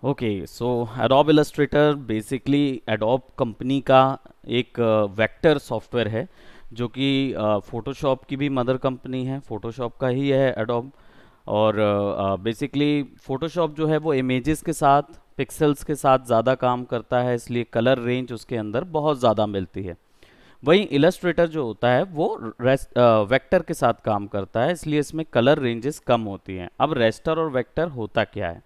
Okay, so Adobe Illustrator basically Adobe company का एक vector software है, जो कि फोटोशॉप की भी मदर कंपनी है। फोटोशॉप का ही है एडोब। और बेसिकली फोटोशॉप जो है वो इमेजेस के साथ, पिक्सेल्स के साथ ज़्यादा काम करता है, इसलिए कलर रेंज उसके अंदर बहुत ज़्यादा मिलती है। वहीं इलस्ट्रेटर जो होता है वो वेक्टर के साथ काम करता है, इसलिए इसमें कलर रेंजेस कम होती हैं। अब रेस्टर और वेक्टर होता क्या है?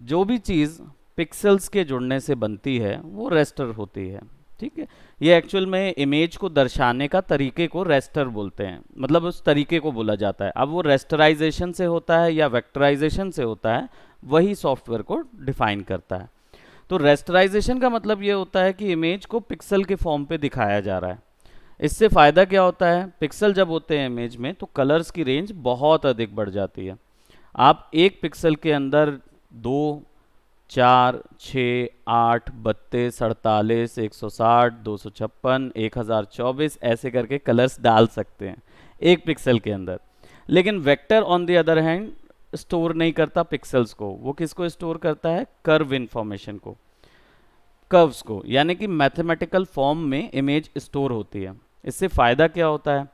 जो भी चीज़ पिक्सेल्स के जुड़ने से बनती है वो रेस्टर होती है। ठीक है। ये एक्चुअल में इमेज को दर्शाने का तरीके को रेस्टर बोलते हैं, मतलब उस तरीके को बोला जाता है। अब वो रेस्टराइजेशन से होता है या वेक्टराइजेशन से होता है, वही सॉफ्टवेयर को डिफाइन करता है। तो रेस्टराइजेशन का मतलब ये होता है कि इमेज को पिक्सल के फॉर्म पे दिखाया जा रहा है। इससे फ़ायदा क्या होता है? पिक्सल जब होते हैं इमेज में तो कलर्स की रेंज बहुत अधिक बढ़ जाती है। आप एक पिक्सल के अंदर 2, 4, 6, 8, 32, 48, 160, 256, 1024 ऐसे करके कलर्स डाल सकते हैं एक पिक्सल के अंदर। लेकिन vector on the other hand store नहीं करता पिक्सेल्स को। वो किसको स्टोर करता है? कर्व इंफॉर्मेशन को, कर्व्स को, यानी कि मैथमेटिकल फॉर्म में इमेज स्टोर होती है। इससे फ़ायदा क्या होता है?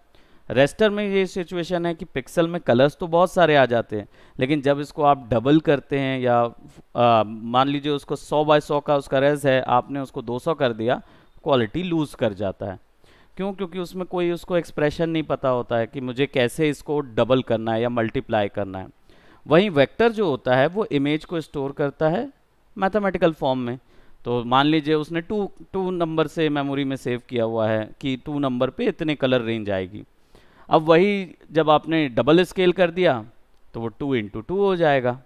रेस्टर में ये सिचुएशन है कि पिक्सल में कलर्स तो बहुत सारे आ जाते हैं, लेकिन जब इसको आप डबल करते हैं या मान लीजिए उसको 100 बाय 100 का उसका रेज है, आपने उसको 200 कर दिया, क्वालिटी लूज कर जाता है। क्यों? क्योंकि उसमें कोई उसको एक्सप्रेशन नहीं पता होता है कि मुझे कैसे इसको डबल करना है या मल्टीप्लाई करना है। वहीं वेक्टर जो होता है वो इमेज को स्टोर करता है मैथमेटिकल फॉर्म में। तो मान लीजिए उसने टू टू नंबर से मेमोरी में सेव किया हुआ है कि 2 नंबर पे इतने कलर रेंज आएगी। अब वही जब आपने डबल स्केल कर दिया तो वो 2 × 2 हो जाएगा।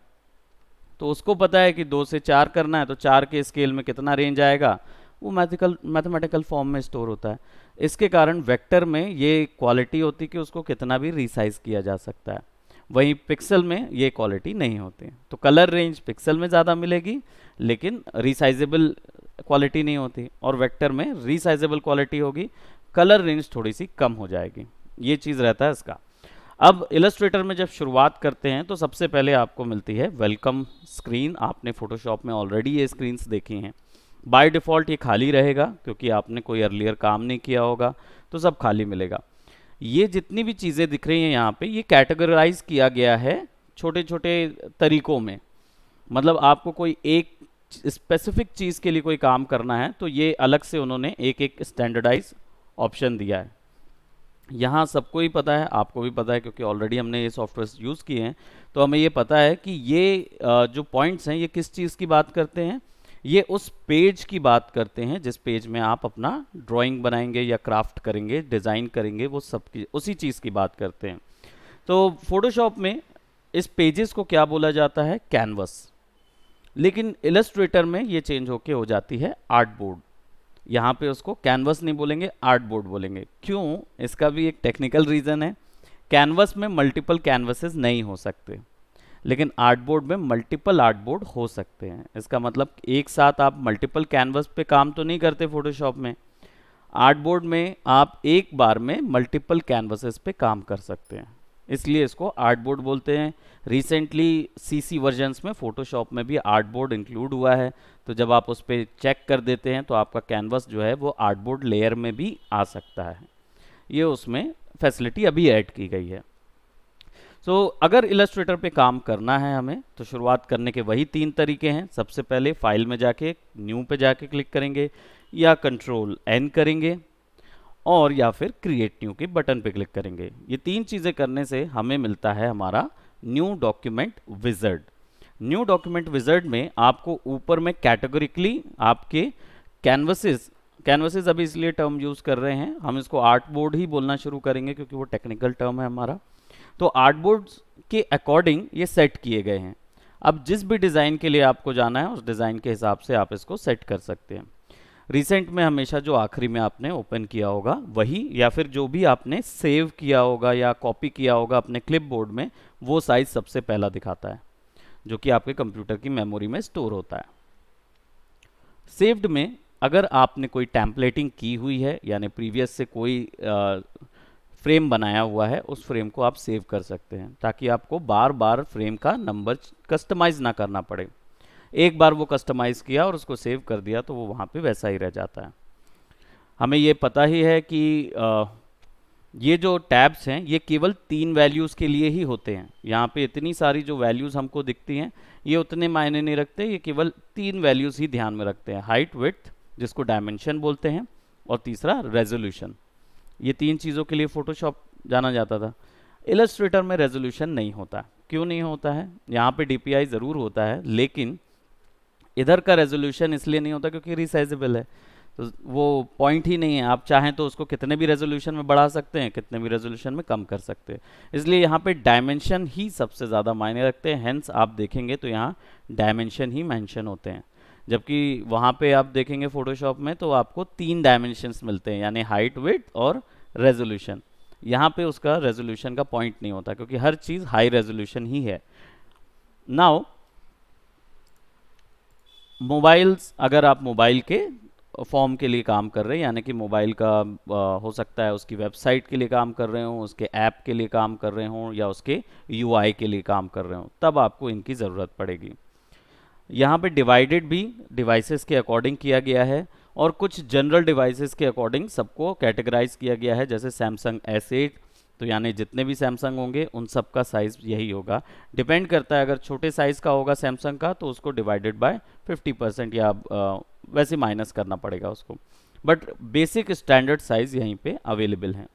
तो उसको पता है कि 2 से 4 करना है, तो 4 के स्केल में कितना रेंज आएगा, वो मैथमेटिकल फॉर्म में स्टोर होता है। इसके कारण वेक्टर में ये क्वालिटी होती कि उसको कितना भी रिसाइज किया जा सकता है। वहीं पिक्सल में ये क्वालिटी नहीं होती। तो कलर रेंज पिक्सल में ज़्यादा मिलेगी, लेकिन रिसाइजेबल क्वालिटी नहीं होती, और वेक्टर में रिसाइजेबल क्वालिटी होगी, कलर रेंज थोड़ी सी कम हो जाएगी। ये चीज़ रहता है इसका। अब इलस्ट्रेटर में जब शुरुआत करते हैं तो सबसे पहले आपको मिलती है वेलकम स्क्रीन। आपने फोटोशॉप में ऑलरेडी ये स्क्रीन्स देखी हैं। बाय डिफ़ॉल्ट ये खाली रहेगा, क्योंकि आपने कोई अर्लियर काम नहीं किया होगा, तो सब खाली मिलेगा। ये जितनी भी चीज़ें दिख रही हैं यहाँ पे, ये कैटेगराइज किया गया है छोटे छोटे तरीकों में। मतलब आपको कोई एक स्पेसिफिक चीज़ के लिए कोई काम करना है तो ये अलग से उन्होंने एक एक स्टैंडर्डाइज ऑप्शन दिया है। यहाँ सबको ही पता है, आपको भी पता है, क्योंकि ऑलरेडी हमने ये सॉफ्टवेयर यूज़ किए हैं। तो हमें ये पता है कि ये जो पॉइंट्स हैं ये किस चीज़ की बात करते हैं। ये उस पेज की बात करते हैं जिस पेज में आप अपना ड्राइंग बनाएंगे या क्राफ्ट करेंगे, डिज़ाइन करेंगे, वो सब की उसी चीज़ की बात करते हैं। तो फोटोशॉप में इस पेजेस को क्या बोला जाता है? कैनवस। लेकिन इलस्ट्रेटर में ये चेंज होके हो जाती है आर्ट बोर्ड। यहाँ पे उसको कैनवस नहीं बोलेंगे, आर्ट बोर्ड बोलेंगे। क्यों? इसका भी एक टेक्निकल रीज़न है। कैनवस में मल्टीपल कैनवसेस नहीं हो सकते, लेकिन आर्ट बोर्ड में मल्टीपल आर्ट बोर्ड हो सकते हैं। इसका मतलब एक साथ आप मल्टीपल कैनवस पे काम तो नहीं करते फोटोशॉप में। आर्ट बोर्ड में आप एक बार में मल्टीपल कैनवसेस पे काम कर सकते हैं, इसलिए इसको आर्ट बोर्ड बोलते हैं। रिसेंटली सीसी वर्जन्स में फोटोशॉप में भी आर्ट बोर्ड इंक्लूड हुआ है, तो जब आप उस पर चेक कर देते हैं तो आपका कैनवस जो है वो आर्ट बोर्ड लेयर में भी आ सकता है। ये उसमें फैसिलिटी अभी ऐड की गई है। सो अगर इलस्ट्रेटर पे काम करना है हमें, तो शुरुआत करने के वही 3 तरीके हैं। सबसे पहले फाइल में जाके न्यू पे जाके क्लिक करेंगे, या कंट्रोल N करेंगे, और या फिर क्रिएट न्यू के बटन पे क्लिक करेंगे। ये 3 चीज़ें करने से हमें मिलता है हमारा new document wizard. New document wizard में आपको ऊपर में कैटेगोरिकली आपके कैनवसेस, कैनवसेस अभी इसलिए टर्म यूज़ कर रहे हैं, हम इसको आर्ट बोर्ड ही बोलना शुरू करेंगे क्योंकि वो टेक्निकल टर्म है हमारा। तो आर्ट बोर्ड के अकॉर्डिंग ये सेट किए गए हैं। अब जिस भी डिज़ाइन के लिए आपको जाना है उस डिज़ाइन के हिसाब से आप इसको सेट कर सकते हैं। रिसेंट में हमेशा जो आखिरी में आपने ओपन किया होगा वही, या फिर जो भी आपने सेव किया होगा या कॉपी किया होगा अपने क्लिपबोर्ड में, वो साइज सबसे पहला दिखाता है, जो कि आपके कंप्यूटर की मेमोरी में स्टोर होता है। सेव्ड में अगर आपने कोई टेम्पलेटिंग की हुई है, यानी प्रीवियस से कोई फ्रेम बनाया हुआ है, उस फ्रेम को आप सेव कर सकते हैं, ताकि आपको बार बार फ्रेम का नंबर कस्टमाइज ना करना पड़े। एक बार वो कस्टमाइज़ किया और उसको सेव कर दिया तो वो वहाँ पे वैसा ही रह जाता है। हमें ये पता ही है कि ये जो टैब्स हैं ये केवल 3 वैल्यूज़ के लिए ही होते हैं। यहाँ पे इतनी सारी जो वैल्यूज़ हमको दिखती हैं ये उतने मायने नहीं रखते, ये केवल 3 वैल्यूज़ ही ध्यान में रखते हैं, हाइट, विड्थ जिसको डायमेंशन बोलते हैं, और तीसरा रेजोल्यूशन। ये 3 चीज़ों के लिए फ़ोटोशॉप जाना जाता था। इलस्ट्रेटर में रेजोल्यूशन नहीं होता। क्यों नहीं होता है? यहाँ पे डीपीआई ज़रूर होता है, लेकिन इधर का रेजोल्यूशन इसलिए नहीं होता क्योंकि रिसाइजेबल है, तो वो पॉइंट ही नहीं है। आप चाहें तो उसको कितने भी रेजोल्यूशन में बढ़ा सकते हैं, कितने भी रेजोल्यूशन में कम कर सकते हैं। इसलिए यहाँ पे डायमेंशन ही सबसे ज़्यादा मायने रखते हैं, हेंस आप देखेंगे तो यहाँ डायमेंशन ही मेंशन होते हैं। जबकि वहाँ पे आप देखेंगे फोटोशॉप में तो आपको 3 डायमेंशंस मिलते हैं, यानी हाइट, विड्थ और रेजोल्यूशन। यहाँ पे उसका रेजोल्यूशन का पॉइंट नहीं होता क्योंकि हर चीज़ हाई रेजोल्यूशन ही है। नाउ मोबाइल्स, अगर आप मोबाइल के फॉर्म के लिए काम कर रहे हैं, यानी कि मोबाइल का हो सकता है उसकी वेबसाइट के लिए काम कर रहे हों, उसके ऐप के लिए काम कर रहे हों, या उसके यूआई के लिए काम कर रहे हों, तब आपको इनकी ज़रूरत पड़ेगी। यहाँ पे डिवाइडेड भी डिवाइसेस के अकॉर्डिंग किया गया है और कुछ जनरल डिवाइसेस के अकॉर्डिंग सबको कैटेगराइज किया गया है। जैसे सैमसंग S8, तो यानी जितने भी सैमसंग होंगे उन सब का साइज़ यही होगा। डिपेंड करता है, अगर छोटे साइज़ का होगा सैमसंग का तो उसको डिवाइडेड बाय 50% या वैसे माइनस करना पड़ेगा उसको, बट बेसिक स्टैंडर्ड साइज़ यहीं पे अवेलेबल है।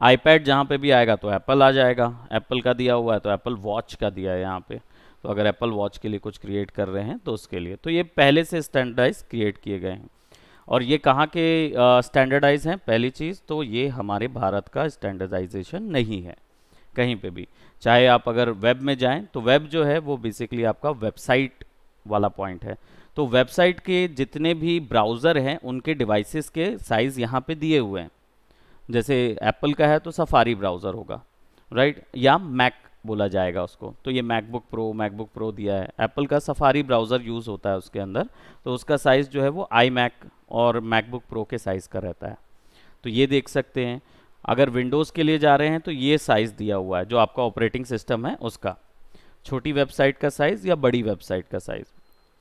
आईपैड जहाँ पे भी आएगा तो एप्पल आ जाएगा, एप्पल का दिया हुआ है तो एप्पल वॉच का दिया है यहाँ पे। तो अगर एप्पल वॉच के लिए कुछ क्रिएट कर रहे हैं तो उसके लिए तो ये पहले से स्टैंडर्डाइज क्रिएट किए गए हैं। और ये कहाँ के स्टैंडर्डाइज हैं? पहली चीज़ तो ये हमारे भारत का स्टैंडर्डाइजेशन नहीं है कहीं पे भी। चाहे आप अगर वेब में जाएं तो वेब जो है वो बेसिकली आपका वेबसाइट वाला पॉइंट है। तो वेबसाइट के जितने भी ब्राउज़र हैं उनके डिवाइसेस के साइज़ यहाँ पे दिए हुए हैं। जैसे एप्पल का है तो सफारी ब्राउज़र होगा, राइट, या मैक बोला जाएगा उसको। तो ये मैकबुक प्रो दिया है, एप्पल का सफारी ब्राउज़र यूज़ होता है उसके अंदर, तो उसका साइज़ जो है वो आई मैक और मैकबुक प्रो के साइज़ का रहता है। तो ये देख सकते हैं। अगर विंडोज़ के लिए जा रहे हैं तो ये साइज़ दिया हुआ है जो आपका ऑपरेटिंग सिस्टम है उसका, छोटी वेबसाइट का साइज़ या बड़ी वेबसाइट का साइज़,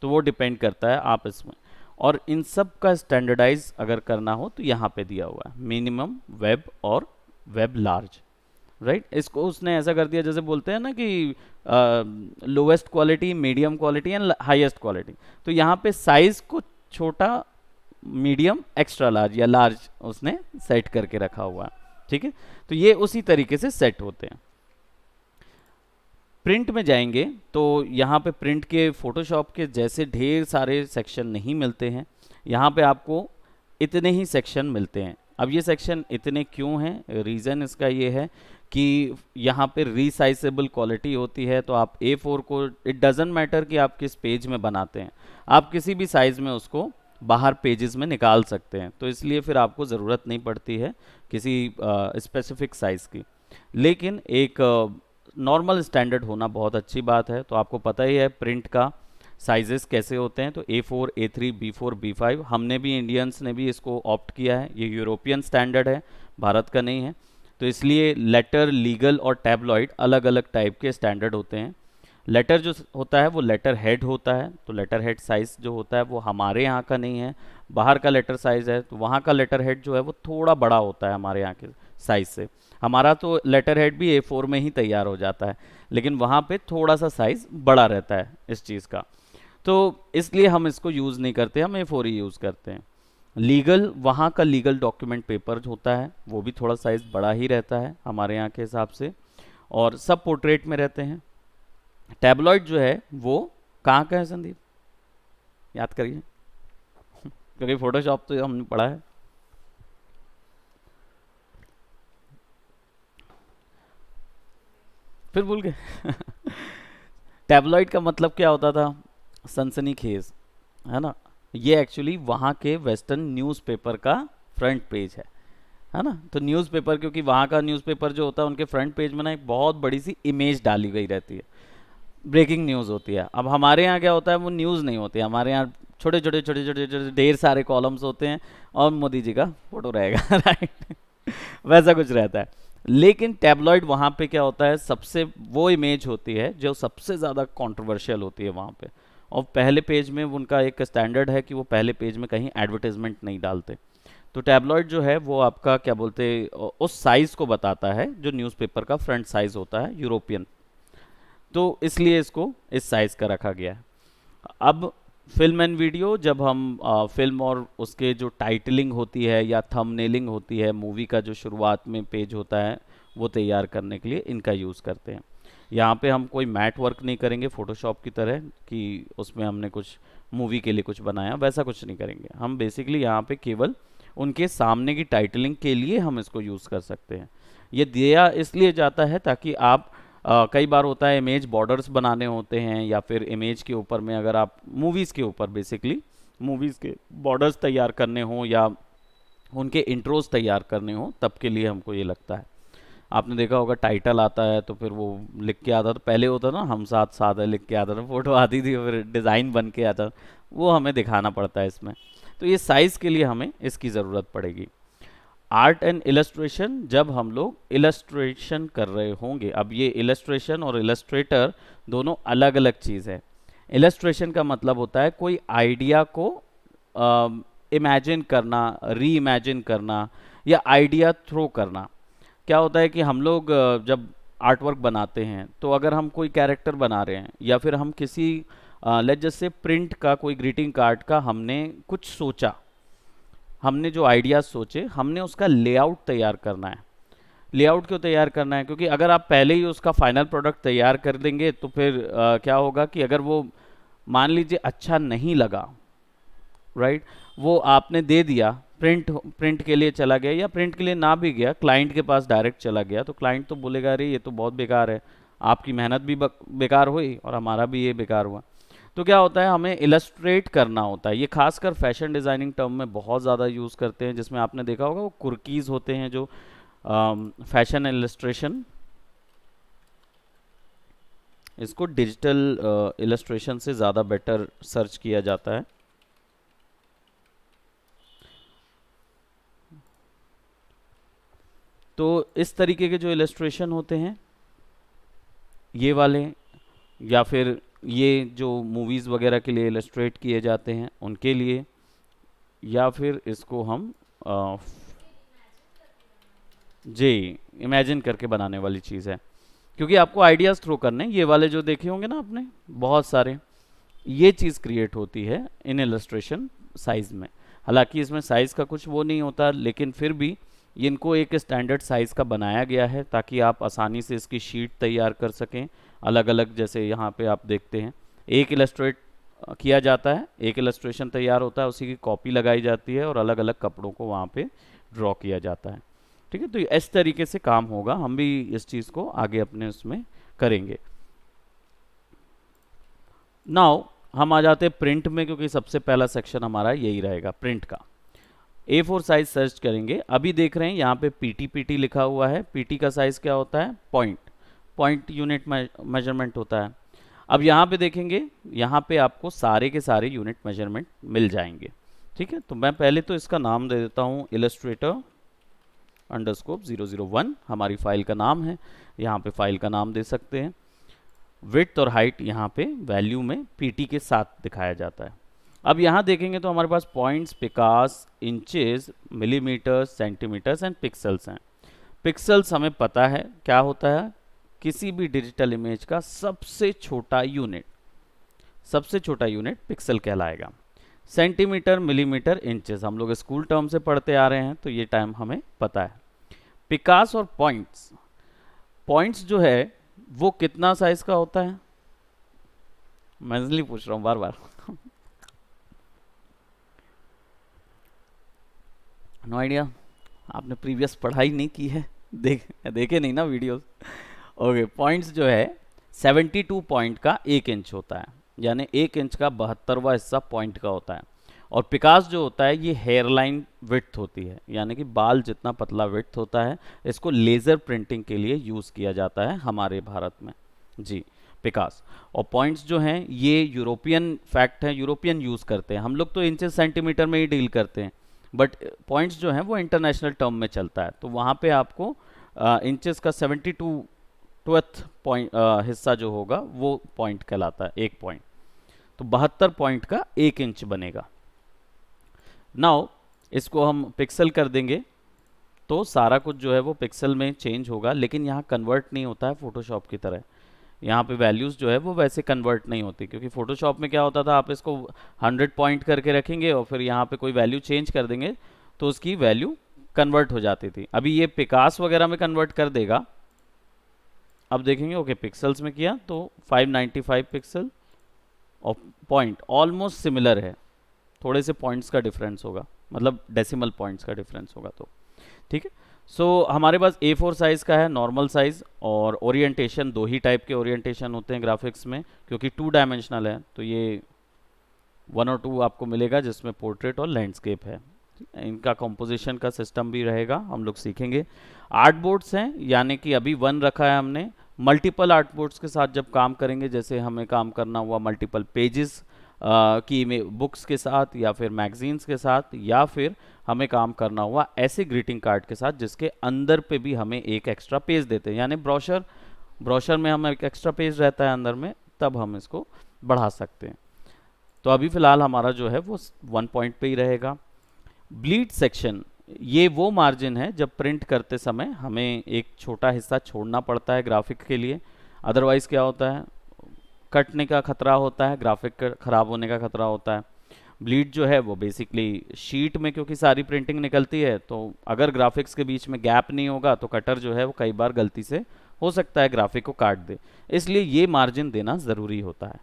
तो वो डिपेंड करता है आप इसमें। और इन सब का स्टैंडर्डाइज अगर करना हो तो यहाँ पे दिया हुआ है मिनिमम वेब और वेब लार्ज, राइट। इसको उसने ऐसा कर दिया जैसे बोलते हैं ना कि lowest quality, medium quality and highest quality. तो यहाँ पे साइज़ को छोटा, मीडियम, एक्स्ट्रा लार्ज या लार्ज उसने सेट करके रखा हुआ है, ठीक है। तो ये उसी तरीके से सेट होते हैं। प्रिंट में जाएंगे तो यहाँ पे प्रिंट के फोटोशॉप के जैसे ढेर सारे सेक्शन नहीं मिलते हैं, यहाँ पे आपको इतने ही सेक्शन मिलते हैं। अब ये सेक्शन इतने क्यों हैं? रीज़न इसका ये है कि यहाँ पे रीसाइजेबल क्वालिटी होती है। तो आप A4 को, इट डजेंट मैटर कि आप किस पेज में बनाते हैं, आप किसी भी साइज़ में उसको बाहर पेजेस में निकाल सकते हैं। तो इसलिए फिर आपको ज़रूरत नहीं पड़ती है किसी स्पेसिफिक साइज़ की। लेकिन एक नॉर्मल स्टैंडर्ड होना बहुत अच्छी बात है। तो आपको पता ही है प्रिंट का साइजेस कैसे होते हैं। तो A4, A3, B4, B5, हमने भी, इंडियंस ने भी इसको ऑप्ट किया है। ये यूरोपियन स्टैंडर्ड है, भारत का नहीं है। तो इसलिए लेटर, लीगल और टैबलॉइड अलग अलग टाइप के स्टैंडर्ड होते हैं। लेटर जो होता है वो लेटर हेड होता है, तो लेटर हेड साइज़ जो होता है वो हमारे यहाँ का नहीं है, बाहर का लेटर साइज़ है। तो वहाँ का लेटर हेड जो है वो थोड़ा बड़ा होता है हमारे यहाँ के साइज़ से। हमारा तो लेटर हेड भी A4 में ही तैयार हो जाता है, लेकिन वहाँ पे थोड़ा सा साइज़ बड़ा रहता है इस चीज़ का। तो इसलिए हम इसको यूज़ नहीं करते, हम A4 ही यूज़ करते हैं। लीगल, वहाँ का लीगल डॉक्यूमेंट पेपर होता है वो भी थोड़ा साइज़ बड़ा ही रहता है हमारे यहाँ के हिसाब से, और सब पोर्ट्रेट में रहते हैं। टैबलॉइड जो है वो कहाँ का है संदीप? याद करिए क्योंकि फोटोशॉप तो हमने पढ़ा है। फिर भूल गए टैबलॉइड का मतलब क्या होता था? सनसनीखेज, है ना। ये एक्चुअली वहाँ के वेस्टर्न न्यूज़पेपर का फ्रंट पेज है ना। तो न्यूज़पेपर, क्योंकि वहाँ का न्यूज़पेपर जो होता है उनके फ्रंट पेज में ना एक बहुत बड़ी सी इमेज डाली गई रहती है, ब्रेकिंग न्यूज़ होती है। अब हमारे यहाँ क्या होता है, वो न्यूज़ नहीं होती, हमारे यहाँ छोटे छोटे छोटे छोटे छोटे ढेर सारे कॉलम्स होते हैं और मोदी जी का फोटो रहेगा राइट, वैसा कुछ रहता है। लेकिन टैबलॉइड वहाँ पे क्या होता है, सबसे वो इमेज होती है जो सबसे ज़्यादा कंट्रोवर्शियल होती है वहाँ पे, और पहले पेज में उनका एक स्टैंडर्ड है कि वो पहले पेज में कहीं एडवर्टाइजमेंट नहीं डालते। तो टैबलॉइड जो है वो आपका क्या बोलते उस साइज को बताता है जो न्यूज़पेपर का फ्रंट साइज होता है यूरोपियन, तो इसलिए इसको इस साइज का रखा गया है। अब फिल्म एंड वीडियो, जब हम फिल्म और उसके जो टाइटलिंग होती है या थंबनेलिंग होती है, मूवी का जो शुरुआत में पेज होता है वो तैयार करने के लिए इनका यूज़ करते हैं। यहाँ पे हम कोई मैट वर्क नहीं करेंगे फोटोशॉप की तरह कि उसमें हमने कुछ मूवी के लिए कुछ बनाया, वैसा कुछ नहीं करेंगे। हम बेसिकली यहाँ पे केवल उनके सामने की टाइटलिंग के लिए हम इसको यूज़ कर सकते हैं। ये दिया इसलिए जाता है ताकि आप कई बार होता है इमेज बॉर्डर्स बनाने होते हैं या फिर इमेज के ऊपर में अगर आप मूवीज़ के ऊपर बेसिकली मूवीज़ के बॉर्डर्स तैयार करने हों या उनके इंट्रोज तैयार करने हों, तब के लिए हमको ये लगता है। आपने देखा होगा टाइटल आता है तो फिर वो लिख के आता था, पहले होता ना हम साथ साथ है लिख के आता था, फोटो आती थी फिर डिज़ाइन बन के आता, वो हमें दिखाना पड़ता है इसमें। तो ये साइज़ के लिए हमें इसकी ज़रूरत पड़ेगी। आर्ट एंड इलस्ट्रेशन, जब हम लोग इलस्ट्रेशन कर रहे होंगे, अब ये इलस्ट्रेशन और इलस्ट्रेटर दोनों अलग अलग चीज़ है। इलस्ट्रेशन का मतलब होता है कोई आइडिया को इमेजिन करना, री इमेजिन करना या आइडिया थ्रो करना। क्या होता है कि हम लोग जब आर्ट वर्क बनाते हैं तो अगर हम कोई कैरेक्टर बना रहे हैं या फिर हम किसी लेट जस्ट से प्रिंट का कोई ग्रीटिंग कार्ड का हमने कुछ सोचा, हमने जो आइडियाज़ सोचे, हमने उसका लेआउट तैयार करना है। लेआउट क्यों तैयार करना है? क्योंकि अगर आप पहले ही उसका फाइनल प्रोडक्ट तैयार कर देंगे तो फिर क्या होगा कि अगर वो मान लीजिए अच्छा नहीं लगा, राइट, वो आपने दे दिया, प्रिंट के लिए चला गया या प्रिंट के लिए ना भी गया, क्लाइंट के पास डायरेक्ट चला गया, तो क्लाइंट तो बोलेगा अरे ये तो बहुत बेकार है, आपकी मेहनत भी बेकार हुई और हमारा भी ये बेकार हुआ। तो क्या होता है, हमें इलस्ट्रेट करना होता है। ये खासकर फैशन डिज़ाइनिंग टर्म में बहुत ज़्यादा यूज़ करते हैं, जिसमें आपने देखा होगा वो कुर्कीज़ होते हैं जो फैशन इलस्ट्रेशन, इसको डिजिटल इलस्ट्रेशन से ज़्यादा बेटर सर्च किया जाता है। तो इस तरीके के जो इलस्ट्रेशन होते हैं ये वाले, या फिर ये जो मूवीज़ वगैरह के लिए इलस्ट्रेट किए जाते हैं उनके लिए, या फिर इसको हम जी इमेजिन करके बनाने वाली चीज़ है, क्योंकि आपको आइडियाज़ थ्रो करने, ये वाले जो देखे होंगे ना आपने बहुत सारे, ये चीज़ क्रिएट होती है इन इलस्ट्रेशन साइज़ में। हालांकि इसमें साइज़ का कुछ वो नहीं होता, लेकिन फिर भी इनको एक स्टैंडर्ड साइज़ का बनाया गया है ताकि आप आसानी से इसकी शीट तैयार कर सकें अलग अलग। जैसे यहाँ पे आप देखते हैं एक इलस्ट्रेट किया जाता है, एक इलस्ट्रेशन तैयार होता है, उसी की कॉपी लगाई जाती है और अलग अलग कपड़ों को वहाँ पे ड्रॉ किया जाता है। ठीक है, तो इस तरीके से काम होगा, हम भी इस चीज़ को आगे अपने उसमें करेंगे। नाउ हम आ जाते हैं प्रिंट में, क्योंकि सबसे पहला सेक्शन हमारा यही रहेगा प्रिंट का। A4 साइज सर्च करेंगे। अभी देख रहे हैं यहाँ पे पीटी लिखा हुआ है। पीटी का साइज क्या होता है? पॉइंट यूनिट मेजरमेंट होता है। अब यहाँ पे देखेंगे, यहाँ पे आपको सारे के सारे यूनिट मेजरमेंट मिल जाएंगे। ठीक है, तो मैं पहले तो इसका नाम दे देता हूँ इलस्ट्रेटर अंडरस्कोप 001, हमारी फाइल का नाम है। यहाँ पे फाइल का नाम दे सकते हैं। विड्थ और हाइट यहाँ पे वैल्यू में पीटी के साथ दिखाया जाता है। अब यहाँ देखेंगे तो हमारे पास points, picas, inches, millimetre, centimetres and pixels हैं। पिक्सल्स हमें पता है क्या होता है, किसी भी डिजिटल इमेज का सबसे छोटा यूनिट, सबसे छोटा यूनिट पिक्सल कहलाएगा। सेंटीमीटर, मिलीमीटर, इंचेस हम लोग स्कूल टर्म से पढ़ते आ रहे हैं तो ये टाइम हमें पता है। पिकास और पॉइंट्स, पॉइंट्स जो है वो कितना साइज का होता है? मैं इसलिए पूछ रहा हूँ बार बार। नो आइडिया, आपने प्रीवियस पढ़ाई नहीं की है, देखे नहीं ना वीडियोस। ओके, पॉइंट्स जो है 72 पॉइंट का 1 इंच होता है, यानी 1 इंच का 72वां हिस्सा पॉइंट का होता है। और पिकास जो होता है ये हेयरलाइन विड्थ होती है, यानी कि बाल जितना पतला विड्थ होता है। इसको लेज़र प्रिंटिंग के लिए यूज़ किया जाता है हमारे भारत में जी, पिकास। और पॉइंट्स जो हैं ये यूरोपियन फैक्ट है, यूरोपियन यूज़ करते हैं। हम लोग तो इंचेस सेंटीमीटर में ही डील करते हैं, बट पॉइंट्स जो हैं वो इंटरनेशनल टर्म में चलता है। तो वहाँ पे आपको इंचेस का 72वां पॉइंट हिस्सा जो होगा वो पॉइंट कहलाता है, 1 पॉइंट। तो 72 पॉइंट का 1 इंच बनेगा। नाउ इसको हम पिक्सल कर देंगे तो सारा कुछ जो है वो पिक्सल में चेंज होगा, लेकिन यहाँ कन्वर्ट नहीं होता है फोटोशॉप की तरह। यहाँ पे वैल्यूज़ जो है वो वैसे कन्वर्ट नहीं होती, क्योंकि फोटोशॉप में क्या होता था, आप इसको 100 पॉइंट करके रखेंगे और फिर यहाँ पे कोई वैल्यू चेंज कर देंगे तो उसकी वैल्यू कन्वर्ट हो जाती थी। अभी ये पिकास वगैरह में कन्वर्ट कर देगा। अब देखेंगे, ओके पिक्सल्स में किया तो 595 पिक्सल और पॉइंट ऑलमोस्ट सिमिलर है, थोड़े से पॉइंट्स का डिफरेंस होगा, मतलब डेसिमल पॉइंट्स का डिफरेंस होगा। तो ठीक है। सो हमारे पास A4 साइज़ का है, नॉर्मल साइज़, और ओरिएंटेशन 2 ही टाइप के ओरिएंटेशन होते हैं ग्राफिक्स में, क्योंकि 2 डायमेंशनल है तो ये 1 और 2 आपको मिलेगा, जिसमें पोर्ट्रेट और लैंडस्केप है। इनका कंपोजिशन का सिस्टम भी रहेगा, हम लोग सीखेंगे। आर्ट बोर्ड्स हैं, यानी कि अभी 1 रखा है हमने। मल्टीपल आर्ट बोर्ड्स के साथ जब काम करेंगे, जैसे हमें काम करना हुआ मल्टीपल पेजेस की बुक्स के साथ या फिर मैगजीन्स के साथ, या फिर हमें काम करना हुआ ऐसे ग्रीटिंग कार्ड के साथ जिसके अंदर पे भी हमें एक एक्स्ट्रा पेज देते हैं, यानी ब्रोशर में हमें एक एक्स्ट्रा पेज रहता है अंदर में, तब हम इसको बढ़ा सकते हैं। तो अभी फ़िलहाल हमारा जो है वो 1 पॉइंट पे ही रहेगा। ब्लीड सेक्शन, ये वो मार्जिन है जब प्रिंट करते समय हमें एक छोटा हिस्सा छोड़ना पड़ता है ग्राफिक के लिए, अदरवाइज़ क्या होता है, कटने का खतरा होता है, ग्राफिक खराब होने का खतरा होता है। ब्लीड जो है वो बेसिकली शीट में, क्योंकि सारी प्रिंटिंग निकलती है, तो अगर ग्राफिक्स के बीच में गैप नहीं होगा तो कटर जो है वो कई बार गलती से हो सकता है ग्राफिक को काट दे, इसलिए ये मार्जिन देना ज़रूरी होता है।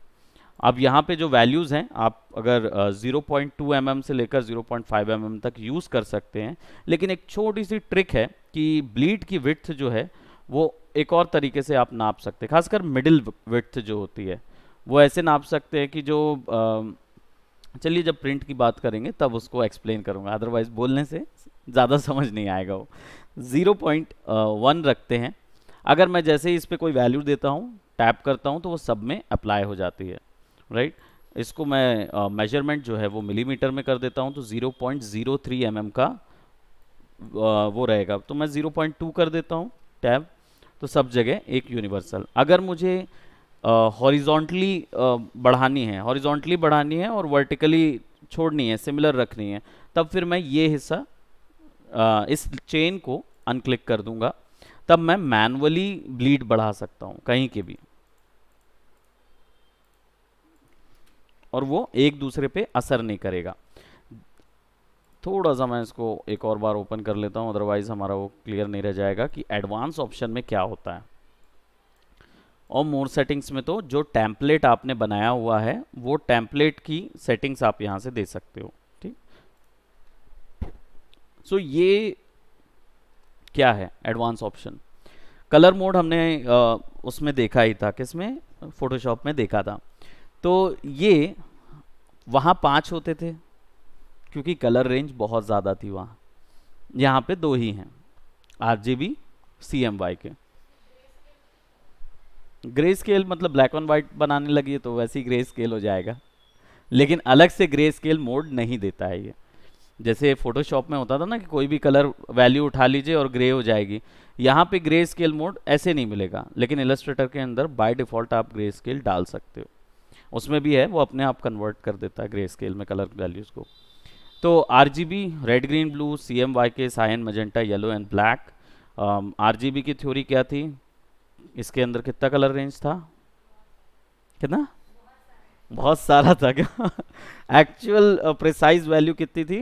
अब यहाँ पे जो वैल्यूज़ हैं, आप अगर 0.2 mm से लेकर 0.5 mm तक यूज़ कर सकते हैं, लेकिन एक छोटी सी ट्रिक है कि ब्लीड की विड्थ जो है वो एक और तरीके से आप नाप सकते हैं, खासकर मिडिल विड्थ जो होती है वो ऐसे नाप सकते हैं कि जो चलिए जब प्रिंट की बात करेंगे तब उसको एक्सप्लेन करूँगा, अदरवाइज बोलने से ज़्यादा समझ नहीं आएगा। वो 0.1 रखते हैं। अगर मैं जैसे ही इस पर कोई वैल्यू देता हूँ, टैप करता हूँ, तो वो सब में अप्लाई हो जाती है, राइट। इसको मैं मेजरमेंट जो है वो मिलीमीटर में कर देता हूँ, तो 0.03 mm का वो रहेगा, तो मैं 0.2 कर देता हूँ टैब, तो सब जगह एक यूनिवर्सल। अगर मुझे हॉरिजॉन्टली बढ़ानी है और वर्टिकली छोड़नी है, सिमिलर रखनी है, तब फिर मैं ये हिस्सा इस चेन को अनक्लिक कर दूंगा, तब मैं मैनुअली ब्लीड बढ़ा सकता हूँ कहीं के भी, और वो एक दूसरे पे असर नहीं करेगा। थोड़ा सा मैं इसको एक और बार ओपन कर लेता हूँ, अदरवाइज हमारा वो क्लियर नहीं रह जाएगा कि एडवांस ऑप्शन में क्या होता है। और मोर सेटिंग्स में तो जो टेम्पलेट आपने बनाया हुआ है वो टेम्पलेट की सेटिंग्स आप यहाँ से दे सकते हो, ठीक। सो ये क्या है एडवांस ऑप्शन। कलर मोड हमने उसमें देखा ही था, किसमें, फोटोशॉप में देखा था। तो ये वहाँ 5 होते थे क्योंकि कलर रेंज बहुत ज़्यादा थी वहाँ, यहाँ पे 2 ही हैं, RGB CMY के। ग्रे स्केल मतलब ब्लैक एंड वाइट बनाने लगी है तो वैसे ही ग्रे स्केल हो जाएगा, लेकिन अलग से ग्रे स्केल मोड नहीं देता है ये। जैसे फोटोशॉप में होता था ना कि कोई भी कलर वैल्यू उठा लीजिए और ग्रे हो जाएगी, यहाँ पे ग्रे स्केल मोड ऐसे नहीं मिलेगा, लेकिन इलस्ट्रेटर के अंदर बाय डिफ़ॉल्ट आप ग्रे स्केल डाल सकते हो, उसमें भी है, वो अपने आप कन्वर्ट कर देता है ग्रे स्केल में कलर वैल्यूज़ को। तो RGB red green blue, CMY के cyan magenta yellow and black. RGB की थ्योरी क्या थी, इसके अंदर कितना कलर रेंज था, कितना, बहुत सारा था क्या एक्चुअल प्रिसाइज वैल्यू कितनी थी,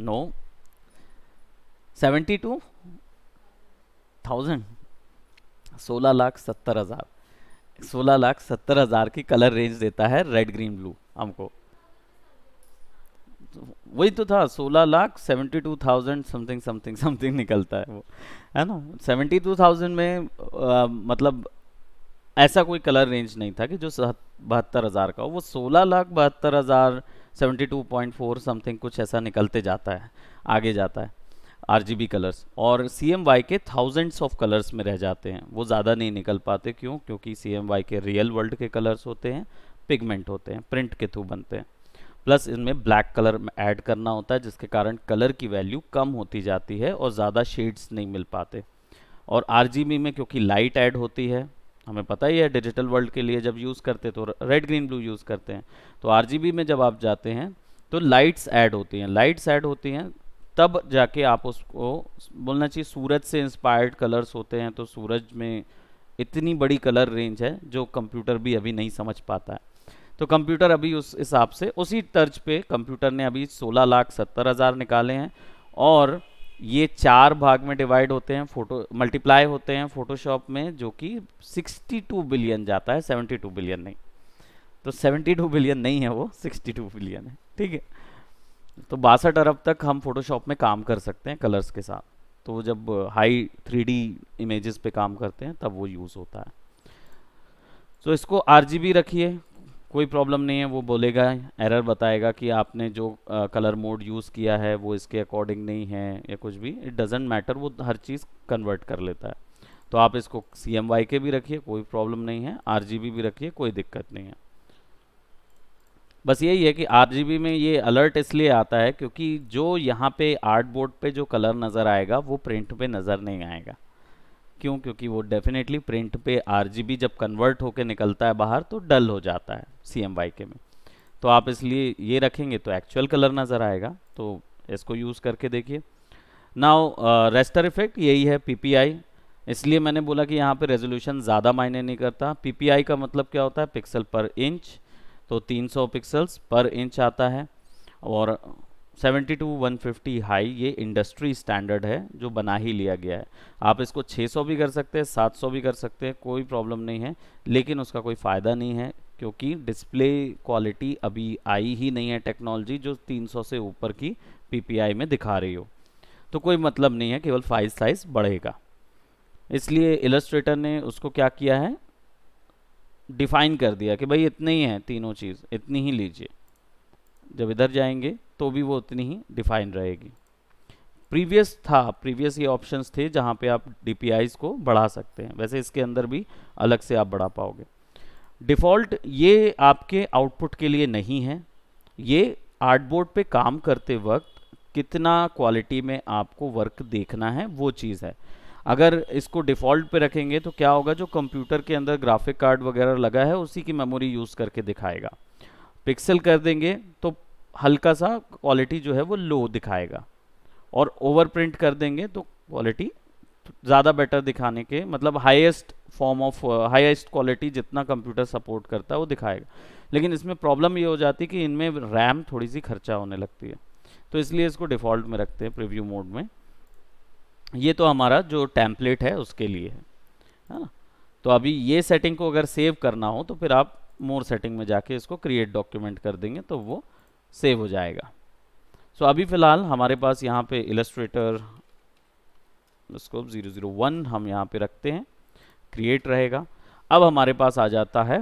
नो 72,000, 16,70,000, 16,70,000 की कलर रेंज देता है रेड ग्रीन ब्लू हमको। वही तो था, 16,72,000 समथिंग समथिंग समथिंग निकलता है वो, है ना। 72,000 में मतलब ऐसा कोई कलर रेंज नहीं था कि जो 72,000 का हो, वो 16,72,000 72.4 समथिंग कुछ ऐसा निकलते जाता है, आगे जाता है RGB कलर्स। और CMY के थाउजेंड्स ऑफ कलर्स में रह जाते हैं, वो ज़्यादा नहीं निकल पाते। क्यों? क्योंकि CMY के रियल वर्ल्ड के कलर्स होते हैं, पिगमेंट होते हैं, प्रिंट के थ्रू बनते हैं, प्लस इनमें ब्लैक कलर ऐड करना होता है, जिसके कारण कलर की वैल्यू कम होती जाती है और ज़्यादा शेड्स नहीं मिल पाते। और आरजीबी में क्योंकि लाइट ऐड होती है, हमें पता ही है डिजिटल वर्ल्ड के लिए जब यूज़ करते तो रेड ग्रीन ब्लू यूज़ करते हैं, तो आरजीबी में जब आप जाते हैं तो लाइट्स ऐड होती हैं, लाइट्स ऐड होती हैं तब जाके आप उसको, बोलना चाहिए सूरज से इंस्पायर्ड कलर्स होते हैं, तो सूरज में इतनी बड़ी कलर रेंज है जो कंप्यूटर भी अभी नहीं समझ पाता है। तो कंप्यूटर अभी उस हिसाब से उसी तर्ज पे कंप्यूटर ने अभी 16,70,000 निकाले हैं, और ये 4 भाग में डिवाइड होते हैं, फोटो मल्टीप्लाई होते हैं फोटोशॉप में, जो कि 62 बिलियन जाता है, 72 बिलियन नहीं। तो 72 बिलियन नहीं है वो, 62 बिलियन है, ठीक है। तो 62 अरब तक हम फोटोशॉप में काम कर सकते हैं कलर्स के साथ। तो वो जब हाई 3D इमेजेस पे काम करते हैं तब वो यूज़ होता है। तो इसको आरजीबी रखिए, कोई प्रॉब्लम नहीं है, वो बोलेगा, एरर बताएगा कि आपने जो कलर मोड यूज़ किया है वो इसके अकॉर्डिंग नहीं है या कुछ भी, इट डजेंट मैटर, वो हर चीज़ कन्वर्ट कर लेता है। तो आप इसको CMYK भी रखिए, कोई प्रॉब्लम नहीं है, RGB भी रखिए, कोई दिक्कत नहीं है। बस यही है कि RGB में ये अलर्ट इसलिए आता है क्योंकि जो यहाँ पे आर्ट बोर्ड पे जो कलर नज़र आएगा वो प्रिंट पे नज़र नहीं आएगा। क्यों? क्योंकि वो डेफिनेटली प्रिंट पे RGB जब कन्वर्ट होके निकलता है बाहर तो डल हो जाता है CMYK में। तो आप इसलिए ये रखेंगे तो एक्चुअल कलर नज़र आएगा। तो इसको यूज़ करके देखिए। नाउ रेस्टर इफेक्ट यही है PPI, इसलिए मैंने बोला कि यहाँ पे रेजोल्यूशन ज़्यादा मायने नहीं करता। PPI का मतलब क्या होता है? पिक्सल पर इंच, तो 300 पिक्सल्स पर इंच आता है, और 70-150 हाई ये इंडस्ट्री स्टैंडर्ड है जो बना ही लिया गया है। आप इसको 600 भी कर सकते हैं, 700 भी कर सकते हैं, कोई प्रॉब्लम नहीं है, लेकिन उसका कोई फ़ायदा नहीं है क्योंकि डिस्प्ले क्वालिटी अभी आई ही नहीं है टेक्नोलॉजी जो 300 से ऊपर की PPI में दिखा रही हो। तो कोई मतलब नहीं है, केवल फाइल साइज बढ़ेगा। इसलिए इलस्ट्रेटर ने उसको क्या किया है, डिफाइन कर दिया कि भाई इतने ही है, तीनों चीज़ इतनी ही लीजिए। जब इधर जाएंगे तो भी वो उतनी ही डिफाइन रहेगी। प्रीवियस ये ऑप्शंस थे जहाँ पे आप DPIs को बढ़ा सकते हैं, वैसे इसके अंदर भी अलग से आप बढ़ा पाओगे। डिफ़ॉल्ट ये आपके आउटपुट के लिए नहीं है, ये आर्टबोर्ड पे काम करते वक्त कितना क्वालिटी में आपको वर्क देखना है वो चीज़ है। अगर इसको डिफ़ॉल्ट पे रखेंगे तो क्या होगा, जो कंप्यूटर के अंदर ग्राफिक कार्ड वगैरह लगा है उसी की मेमोरी यूज़ करके दिखाएगा। पिक्सल कर देंगे तो हल्का सा क्वालिटी जो है वो लो दिखाएगा, और ओवर प्रिंट कर देंगे तो क्वालिटी ज़्यादा बेटर दिखाने के, मतलब highest form of highest quality जितना कंप्यूटर सपोर्ट करता है वो दिखाएगा। लेकिन इसमें प्रॉब्लम ये हो जाती है कि इनमें रैम थोड़ी सी खर्चा होने लगती है, तो इसलिए इसको डिफ़ॉल्ट में रखते हैं प्रीव्यू मोड में। ये तो हमारा जो टेम्पलेट है उसके लिए है ना। तो अभी ये सेटिंग को अगर सेव करना हो तो फिर आप मोर सेटिंग में जाके इसको क्रिएट डॉक्यूमेंट कर देंगे तो वो सेव हो जाएगा। सो अभी फ़िलहाल हमारे पास यहाँ पे इलस्ट्रेटर स्कोप 001 हम यहाँ पे रखते हैं, क्रिएट रहेगा। अब हमारे पास आ जाता है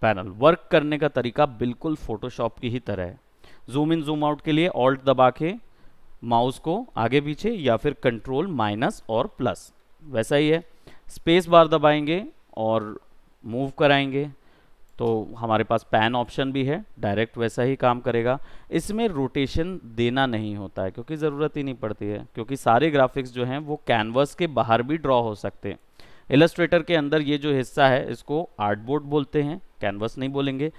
पैनल। वर्क करने का तरीका बिल्कुल फोटोशॉप की ही तरह है। जूम इन जूम आउट के लिए ऑल्ट दबा के माउस को आगे पीछे या फिर कंट्रोल माइनस और प्लस, वैसा ही है। स्पेस बार दबाएंगे और मूव कराएंगे तो हमारे पास पैन ऑप्शन भी है, डायरेक्ट वैसा ही काम करेगा। इसमें रोटेशन देना नहीं होता है क्योंकि ज़रूरत ही नहीं पड़ती है, क्योंकि सारे ग्राफिक्स जो हैं वो कैनवस के बाहर भी ड्रॉ हो सकते हैं। इलस्ट्रेटर के अंदर ये जो हिस्सा है इसको आर्टबोर्ड बोलते हैं, कैनवस नहीं बोलेंगे।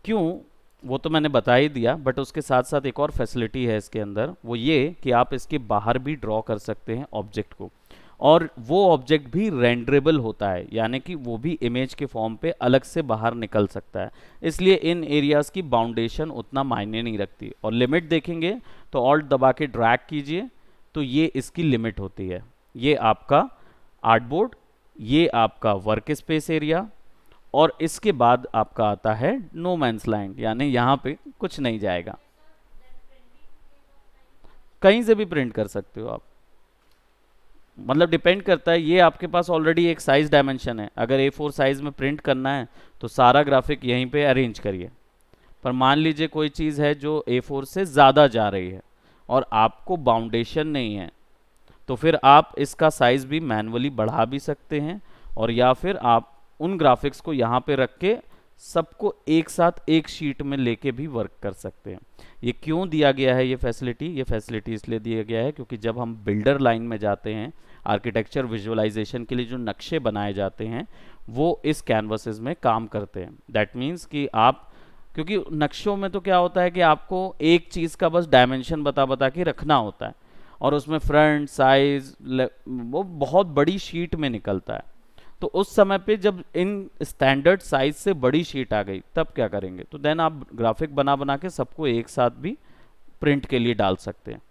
क्यों, वो तो मैंने बता ही दिया, बट उसके साथ साथ एक और फैसिलिटी है इसके अंदर, वो ये कि आप इसके बाहर भी ड्रॉ कर सकते हैं ऑब्जेक्ट को, और वो ऑब्जेक्ट भी रेंडरेबल होता है, यानी कि वो भी इमेज के फॉर्म पे अलग से बाहर निकल सकता है। इसलिए इन एरियाज़ की बाउंडेशन उतना मायने नहीं रखती। और लिमिट देखेंगे तो ऑल्ट दबा के ड्रैग कीजिए तो ये इसकी लिमिट होती है। ये आपका आर्टबोर्ड, ये आपका वर्क स्पेस एरिया, और इसके बाद आपका आता है नो मैंस लैंड, यानी यहाँ पे कुछ नहीं जाएगा। कहीं से भी प्रिंट कर सकते हो आप, मतलब डिपेंड करता है। ये आपके पास ऑलरेडी एक साइज डायमेंशन है, अगर A4 साइज में प्रिंट करना है तो सारा ग्राफिक यहीं पे अरेंज करिए। पर मान लीजिए कोई चीज़ है जो A4 से ज़्यादा जा रही है और आपको बाउंडेशन नहीं है, तो फिर आप इसका साइज़ भी मैनुअली बढ़ा भी सकते हैं, और या फिर आप उन ग्राफिक्स को यहाँ पे रख के सबको एक साथ एक शीट में लेके भी वर्क कर सकते हैं। ये क्यों दिया गया है ये फैसिलिटी इसलिए दिया गया है क्योंकि जब हम बिल्डर लाइन में जाते हैं आर्किटेक्चर विजुअलाइजेशन के लिए जो नक्शे बनाए जाते हैं वो इस कैनवसेस में काम करते हैं। दैट मीन्स कि आप, क्योंकि नक्शों में तो क्या होता है कि आपको एक चीज़ का बस डायमेंशन बता बता के रखना होता है, और उसमें फ्रंट साइज वो बहुत बड़ी शीट में निकलता है। तो उस समय पे जब इन स्टैंडर्ड साइज से बड़ी शीट आ गई तब क्या करेंगे, तो देन आप ग्राफिक बना बना के सबको एक साथ भी प्रिंट के लिए डाल सकते हैं।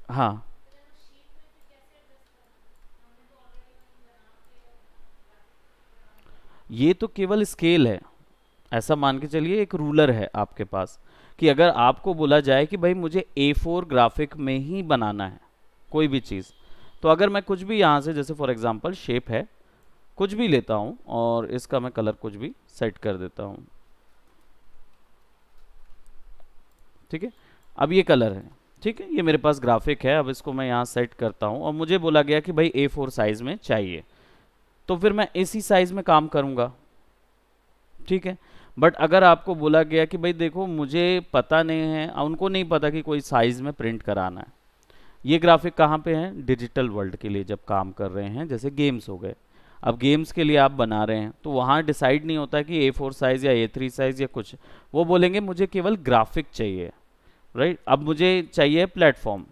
हाँ, ये तो केवल स्केल है। ऐसा मान के चलिए एक रूलर है आपके पास, कि अगर आपको बोला जाए कि भाई मुझे A4 ग्राफिक में ही बनाना है कोई भी चीज़, तो अगर मैं कुछ भी यहाँ से, जैसे फॉर एग्जांपल शेप है, कुछ भी लेता हूँ और इसका मैं कलर कुछ भी सेट कर देता हूँ, ठीक है। अब ये कलर है, ठीक है, ये मेरे पास ग्राफिक है। अब इसको मैं यहाँ सेट करता हूँ और मुझे बोला गया कि भाई A4 साइज में चाहिए, तो फिर मैं इसी साइज में काम करूँगा, ठीक है। बट अगर आपको बोला गया कि भाई देखो मुझे पता नहीं है, उनको नहीं पता कि कोई साइज में प्रिंट कराना है, ये ग्राफिक कहाँ पे है, डिजिटल वर्ल्ड के लिए जब काम कर रहे हैं, जैसे गेम्स हो गए। अब गेम्स के लिए आप बना रहे हैं तो वहाँ डिसाइड नहीं होता कि A4 साइज या A3 साइज या कुछ, वो बोलेंगे मुझे केवल ग्राफिक चाहिए, राइट। अब मुझे चाहिए प्लेटफॉर्म,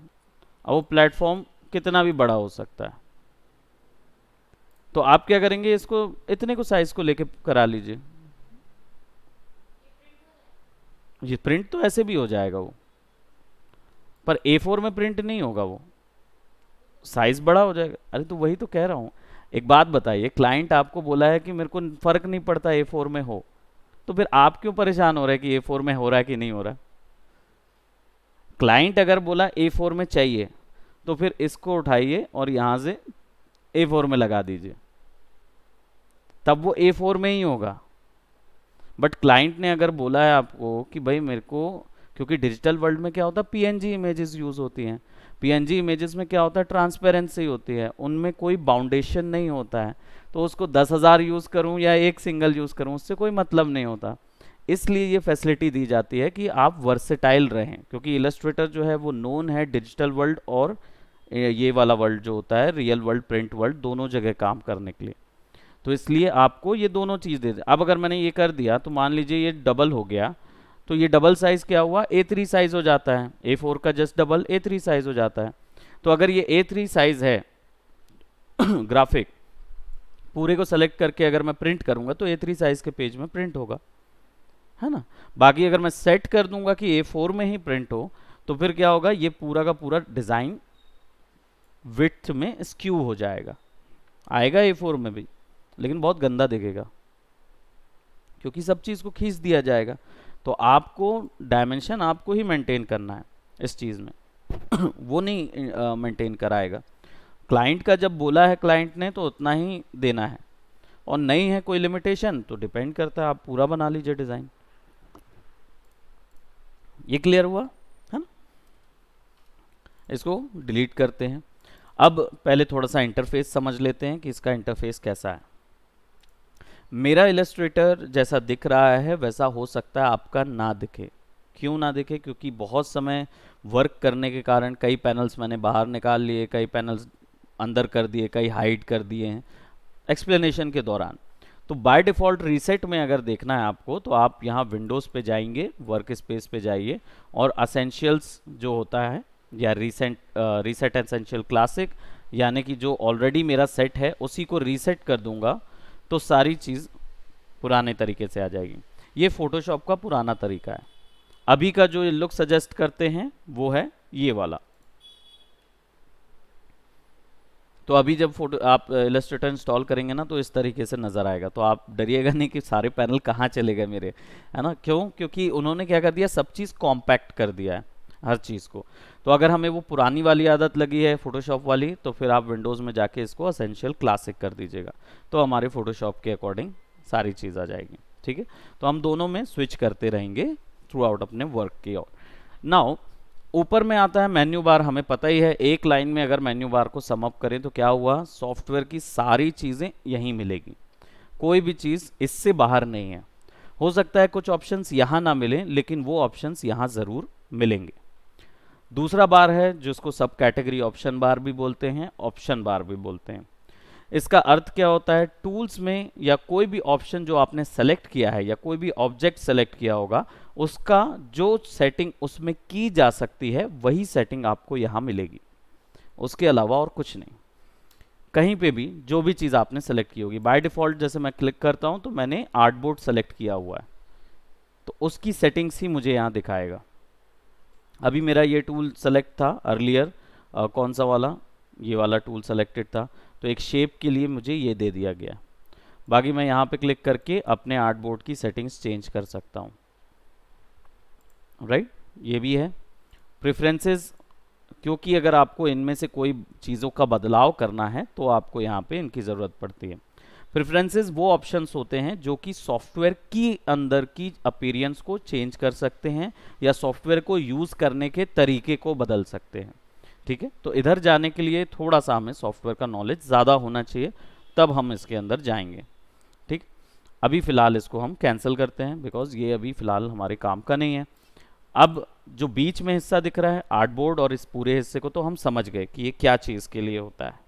अब वो प्लेटफॉर्म कितना भी बड़ा हो सकता है, तो आप क्या करेंगे, इसको इतने को साइज को लेके करा लीजिए। ये प्रिंट तो ऐसे भी हो जाएगा वो, पर A4 में प्रिंट नहीं होगा, वो साइज बड़ा हो जाएगा। अरे तो वही तो कह रहा हूँ। एक बात बताइए, क्लाइंट आपको बोला है कि मेरे को फर्क नहीं पड़ता A4 में हो, तो फिर आप क्यों परेशान हो रहे हैं कि A4 में हो रहा है कि नहीं हो रहा है। क्लाइंट अगर बोला A4 में चाहिए, तो फिर इसको उठाइए और यहाँ से A4 में लगा दीजिए, तब वो A4 में ही होगा। बट क्लाइंट ने अगर बोला है आपको कि भाई मेरे को, क्योंकि डिजिटल वर्ल्ड में क्या होता है, पीएनजी इमेजेस यूज होती हैं। पीएनजी इमेजेस में क्या होता है, ट्रांसपेरेंसी होती है, उनमें कोई बाउंडेशन नहीं होता है, तो उसको 10,000 यूज़ करूं या एक सिंगल यूज़ करूं उससे कोई मतलब नहीं होता। इसलिए ये फैसिलिटी दी जाती है कि आप वर्सेटाइल रहें, क्योंकि इलस्ट्रेटर जो है वो नोन है डिजिटल वर्ल्ड और ये वाला वर्ल्ड जो होता है रियल वर्ल्ड, प्रिंट वर्ल्ड, दोनों जगह काम करने के लिए। तो इसलिए आपको ये दोनों चीज़ दे दे। अब अगर मैंने ये कर दिया तो मान लीजिए ये डबल हो गया, तो ये डबल साइज क्या हुआ, A3 साइज हो जाता है, A4 का जस्ट डबल A3 साइज हो जाता है। तो अगर ये A3 साइज है ग्राफिक, पूरे को सेलेक्ट करके अगर मैं प्रिंट करूंगा तो A3 साइज के पेज में प्रिंट होगा, है ना। बाकी अगर मैं सेट कर दूंगा कि A4 में ही प्रिंट हो, तो फिर क्या होगा, ये पूरा का पूरा डिजाइन विड्थ में स्क्यू हो जाएगा, आएगा A4 में भी लेकिन बहुत गंदा दिखेगा, क्योंकि सब चीज़ को खींच दिया जाएगा। तो आपको डायमेंशन आपको ही मेंटेन करना है इस चीज़ में वो नहीं मेंटेन कराएगा। क्लाइंट का जब बोला है क्लाइंट ने तो उतना ही देना है, और नहीं है कोई लिमिटेशन तो डिपेंड करता है, आप पूरा बना लीजिए डिज़ाइन। ये क्लियर हुआ है ना। इसको डिलीट करते हैं। अब पहले थोड़ा सा इंटरफेस समझ लेते हैं कि इसका इंटरफेस कैसा है। मेरा इलस्ट्रेटर जैसा दिख रहा है वैसा हो सकता है आपका ना दिखे। क्यों ना दिखे, क्योंकि बहुत समय वर्क करने के कारण कई पैनल्स मैंने बाहर निकाल लिए, कई पैनल्स अंदर कर दिए, कई हाइड कर दिए हैं एक्सप्लेनेशन के दौरान। तो बाय डिफ़ॉल्ट रीसेट में अगर देखना है आपको तो आप यहाँ विंडोज़ पे जाएंगे, वर्क स्पेस पे जाइए और असेंशियल्स जो होता है या रीसेट एसेंशियल क्लासिक, यानी कि जो ऑलरेडी मेरा सेट है उसी को रीसेट कर दूंगा तो सारी चीज़ पुराने तरीके से आ जाएगी। ये फोटोशॉप का पुराना तरीका है। अभी का जो ये लुक सजेस्ट करते हैं वो है ये वाला। तो अभी जब फोटो आप इलस्ट्रेटर इंस्टॉल करेंगे ना तो इस तरीके से नज़र आएगा, तो आप डरिएगा नहीं कि सारे पैनल कहाँ चले गए मेरे, है ना। क्यों, क्योंकि उन्होंने क्या कर दिया, सब चीज़ कॉम्पैक्ट कर दिया है हर चीज़ को। तो अगर हमें वो पुरानी वाली आदत लगी है फोटोशॉप वाली, तो फिर आप विंडोज़ में जाके इसको एसेंशियल क्लासिक कर दीजिएगा, तो हमारे फोटोशॉप के अकॉर्डिंग सारी चीज़ आ जाएगी, ठीक है। तो हम दोनों में स्विच करते रहेंगे थ्रू आउट अपने वर्क की ओर। नाउ ऊपर में आता है मेन्यू बार। हमें पता ही है, एक लाइन में अगर मेन्यू बार को सम अप करें तो क्या हुआ, सॉफ्टवेयर की सारी चीज़ें यहीं मिलेगी, कोई भी चीज़ इससे बाहर नहीं है। हो सकता है कुछ ऑप्शंस यहाँ ना मिलें, लेकिन वो ऑप्शंस यहाँ ज़रूर मिलेंगे। दूसरा बार है जिसको सब कैटेगरी ऑप्शन बार भी बोलते हैं, ऑप्शन बार भी बोलते हैं। इसका अर्थ क्या होता है, टूल्स में या कोई भी ऑप्शन जो आपने सेलेक्ट किया है या कोई भी ऑब्जेक्ट सेलेक्ट किया होगा, उसका जो सेटिंग उसमें की जा सकती है वही सेटिंग आपको यहाँ मिलेगी, उसके अलावा और कुछ नहीं। कहीं पे भी जो भी चीज़ आपने सेलेक्ट की होगी, बाय डिफ़ॉल्ट जैसे मैं क्लिक करता हूँ तो मैंने आर्टबोर्ड सेलेक्ट किया हुआ है, तो उसकी सेटिंग्स ही मुझे यहाँ दिखाएगा। अभी मेरा ये टूल सेलेक्ट था अर्लियर, कौन सा वाला, ये वाला टूल सेलेक्टेड था, तो एक शेप के लिए मुझे ये दे दिया गया। बाकी मैं यहाँ पे क्लिक करके अपने आर्टबोर्ड की सेटिंग्स चेंज कर सकता हूँ, राइट। ये भी है प्रेफरेंसेस, क्योंकि अगर आपको इनमें से कोई चीज़ों का बदलाव करना है तो आपको यहाँ पे इनकी ज़रूरत पड़ती है। प्रेफरेंसेस वो ऑप्शंस होते हैं जो कि सॉफ्टवेयर की अंदर की अपीयरेंस को चेंज कर सकते हैं या सॉफ्टवेयर को यूज़ करने के तरीके को बदल सकते हैं, ठीक है। तो इधर जाने के लिए थोड़ा सा हमें सॉफ्टवेयर का नॉलेज ज़्यादा होना चाहिए, तब हम इसके अंदर जाएंगे, ठीक। अभी फ़िलहाल इसको हम कैंसिल करते हैं बिकॉज ये अभी फ़िलहाल हमारे काम का नहीं है। अब जो बीच में हिस्सा दिख रहा है आर्टबोर्ड और इस पूरे हिस्से को तो हम समझ गए कि ये क्या चीज़ के लिए होता है।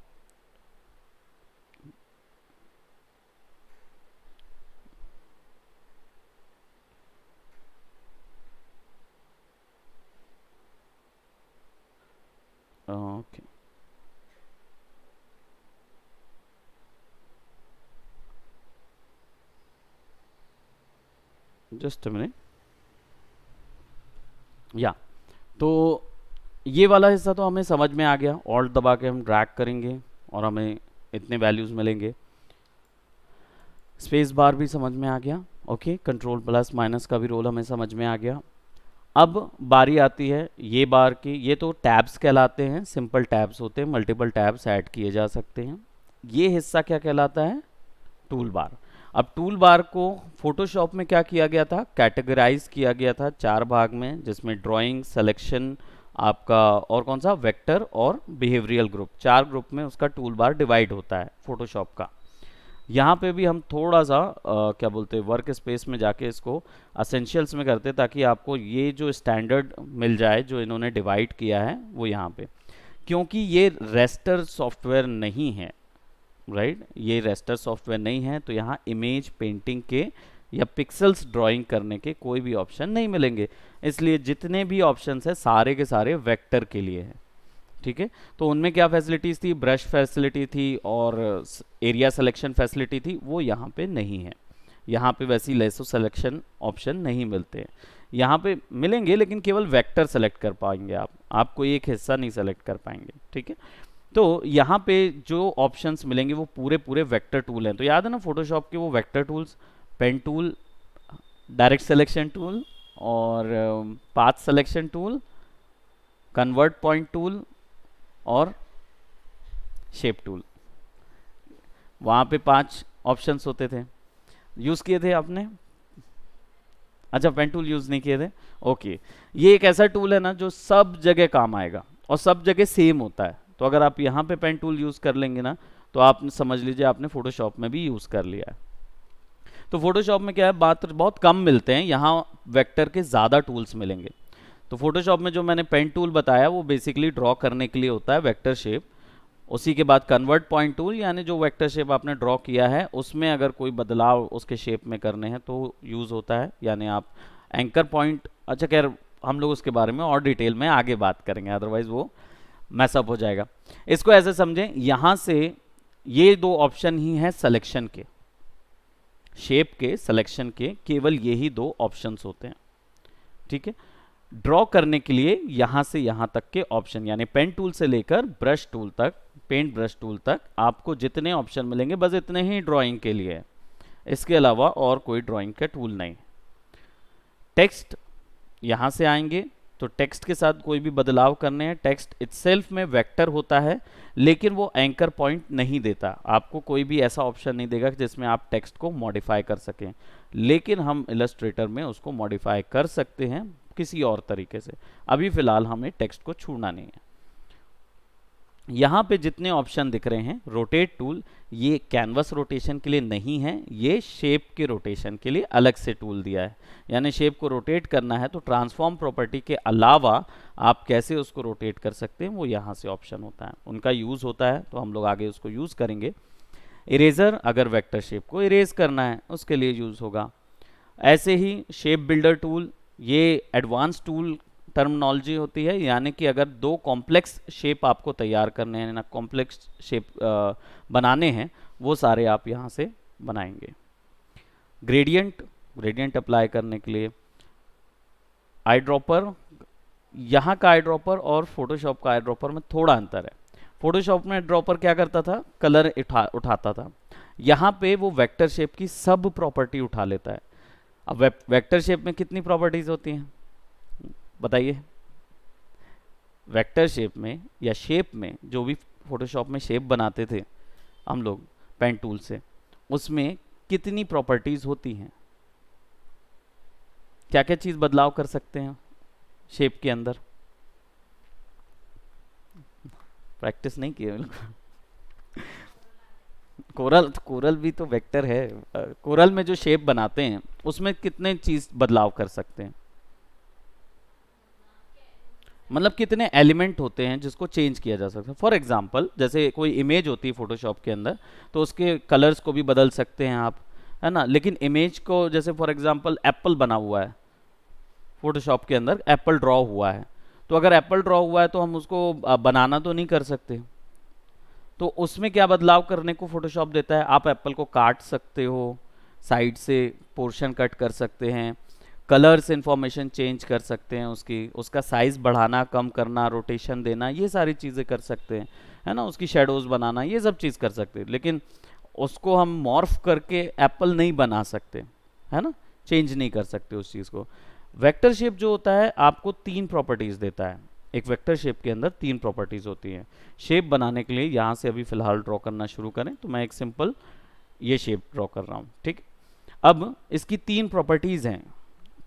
Okay, just a minute. या तो ये वाला हिस्सा तो हमें समझ में आ गया, ऑल्ट दबा के हम ड्रैग करेंगे और हमें इतने वैल्यूज़ मिलेंगे। स्पेस बार भी समझ में आ गया, ओके। कंट्रोल प्लस माइनस का भी रोल हमें समझ में आ गया। अब बारी आती है ये बार की, ये तो टैब्स कहलाते हैं, सिंपल टैब्स होते हैं, मल्टीपल टैब्स ऐड किए जा सकते हैं। ये हिस्सा क्या कहलाता है, टूल बार। अब टूल बार को फोटोशॉप में क्या किया गया था, कैटेगराइज किया गया था 4 भाग में, जिसमें ड्राइंग, सिलेक्शन, आपका और कौन सा, वेक्टर और बिहेवियरल ग्रुप, 4 ग्रुप में उसका टूल बार डिवाइड होता है फोटोशॉप का। यहाँ पे भी हम थोड़ा सा क्या बोलते हैं, वर्क स्पेस में जाके इसको असेंशियल्स में करते, ताकि आपको ये जो स्टैंडर्ड मिल जाए जो इन्होंने डिवाइड किया है वो यहाँ पे, क्योंकि ये रेस्टर सॉफ्टवेयर नहीं है, राइट। ये रेस्टर सॉफ्टवेयर नहीं है, तो यहाँ इमेज पेंटिंग के या पिक्सेल्स ड्राइंग करने के कोई भी ऑप्शन नहीं मिलेंगे, इसलिए जितने भी ऑप्शंस हैं सारे के सारे वेक्टर के लिए हैं, ठीक है। तो उनमें क्या फैसिलिटीज़ थी, ब्रश फैसिलिटी थी और एरिया सिलेक्शन फैसिलिटी थी, वो यहाँ पे नहीं है। यहाँ पे वैसी लेसो सिलेक्शन ऑप्शन नहीं मिलते हैं, यहाँ पे मिलेंगे लेकिन केवल वेक्टर सेलेक्ट कर पाएंगे आप कोई एक हिस्सा नहीं सेलेक्ट कर पाएंगे, ठीक है। तो यहाँ पे जो ऑप्शंस मिलेंगे वो पूरे पूरे वेक्टर टूल हैं। तो याद है ना फोटोशॉप के वो vector tools, pen tool, direct selection tool और path selection tool, convert point tool और शेप टूल। वहाँ पे 5 ऑप्शंस होते थे, यूज़ किए थे आपने? अच्छा, पेन टूल यूज़ नहीं किए थे, ओके। ये एक ऐसा टूल है ना जो सब जगह काम आएगा और सब जगह सेम होता है। तो अगर आप यहाँ पे पेन टूल यूज़ कर लेंगे ना, तो आप समझ लीजिए आपने फोटोशॉप में भी यूज़ कर लिया है। तो फोटोशॉप में क्या है, बात बहुत कम मिलते हैं, यहाँ वेक्टर के ज़्यादा टूल्स मिलेंगे। तो फोटोशॉप में जो मैंने पेन टूल बताया वो बेसिकली ड्रॉ करने के लिए होता है, वेक्टर शेप। उसी के बाद कन्वर्ट पॉइंट टूल, यानी जो वेक्टर शेप आपने ड्रॉ किया है उसमें अगर कोई बदलाव उसके शेप में करने हैं तो यूज़ होता है, यानी आप एंकर पॉइंट, अच्छा खैर हम लोग उसके बारे में और डिटेल में आगे बात करेंगे, अदरवाइज वो मैसअप हो जाएगा। इसको ऐसे समझें, यहाँ से ये 2 ऑप्शन ही हैं सिलेक्शन के, शेप के, सिलेक्शन के, केवल यही 2 ऑप्शंस होते हैं, ठीक है। ड्रॉ करने के लिए यहाँ से यहाँ तक के ऑप्शन, यानी पेन टूल से लेकर ब्रश टूल तक, पेंट ब्रश टूल तक आपको जितने ऑप्शन मिलेंगे बस इतने ही ड्राइंग के लिए है, इसके अलावा और कोई ड्राइंग का टूल नहीं। टेक्स्ट, यहाँ से आएंगे तो टेक्स्ट के साथ कोई भी बदलाव करने हैं, टेक्स्ट इटसेल्फ में वेक्टर होता है लेकिन वो एंकर पॉइंट नहीं देता, आपको कोई भी ऐसा ऑप्शन नहीं देगा जिसमें आप टेक्स्ट को मॉडिफाई कर सकें, लेकिन हम इलस्ट्रेटर में उसको मॉडिफाई कर सकते हैं किसी और तरीके से। अभी फिलहाल हमें टेक्स्ट को छूना नहीं है। यहाँ पे जितने ऑप्शन दिख रहे हैं रोटेट टूल, ये कैनवस रोटेशन के लिए नहीं है, ये शेप के रोटेशन के लिए अलग से टूल दिया है। यानी शेप को रोटेट करना है तो ट्रांसफॉर्म प्रॉपर्टी के अलावा आप कैसे उसको रोटेट कर सकते हैं, वो यहाँ से ऑप्शन होता है, उनका यूज़ होता है, तो हम लोग आगे उसको यूज़ करेंगे। इरेजर, अगर वेक्टर शेप को इरेज करना है उसके लिए यूज़ होगा। ऐसे ही शेप बिल्डर टूल, ये एडवांस टूल टर्मिनोलॉजी होती है, यानी कि अगर दो कॉम्प्लेक्स शेप आपको तैयार करने हैं ना, कॉम्प्लेक्स शेप बनाने हैं, वो सारे आप यहाँ से बनाएंगे। ग्रेडियंट, ग्रेडियंट अप्लाई करने के लिए आई ड्रॉपर, यहाँ का आई ड्रॉपर और फोटोशॉप का आई ड्रॉपर में थोड़ा अंतर है। फोटोशॉप में ड्रॉपर क्या करता था, कलर उठाता था, यहाँ पे वो वेक्टर शेप की सब प्रॉपर्टी उठा लेता है। अब वेक्टर शेप में कितनी प्रॉपर्टीज होती हैं बताइए? वेक्टर शेप में या शेप में, जो भी फोटोशॉप में शेप बनाते थे हम लोग पेन टूल से, उसमें कितनी प्रॉपर्टीज होती हैं? क्या क्या चीज़ बदलाव कर सकते हैं शेप के अंदर? प्रैक्टिस नहीं किए बिल्कुल। कोरल, कोरल भी तो वेक्टर है। कोरल में जो शेप बनाते हैं उसमें कितने चीज़ बदलाव कर सकते हैं? मतलब कितने एलिमेंट होते हैं जिसको चेंज किया जा सकता है। फॉर एग्जांपल जैसे कोई इमेज होती है फोटोशॉप के अंदर, तो उसके कलर्स को भी बदल सकते हैं आप, है ना। लेकिन इमेज को, जैसे फॉर एग्जांपल एप्पल बना हुआ है फोटोशॉप के अंदर, एप्पल ड्रॉ हुआ है, तो अगर एप्पल ड्रॉ हुआ है तो हम उसको बनाना तो नहीं कर सकते, तो उसमें क्या बदलाव करने को फोटोशॉप देता है? आप एप्पल को काट सकते हो, साइड से पोर्शन कट कर सकते हैं, कलर्स इंफॉर्मेशन चेंज कर सकते हैं, उसका साइज बढ़ाना कम करना, रोटेशन देना, ये सारी चीज़ें कर सकते हैं, है ना। उसकी शेडोज बनाना, ये सब चीज़ कर सकते हैं, लेकिन उसको हम मॉर्फ करके एप्पल नहीं बना सकते, है ना, चेंज नहीं कर सकते उस चीज़ को। वेक्टर शेप जो होता है आपको 3 प्रॉपर्टीज देता है। एक वेक्टर शेप के अंदर 3 प्रॉपर्टीज होती हैं। शेप बनाने के लिए यहाँ से अभी फिलहाल ड्रॉ करना शुरू करें, तो मैं एक सिंपल ये शेप ड्रॉ कर रहा हूँ, ठीक। अब इसकी 3 प्रॉपर्टीज हैं।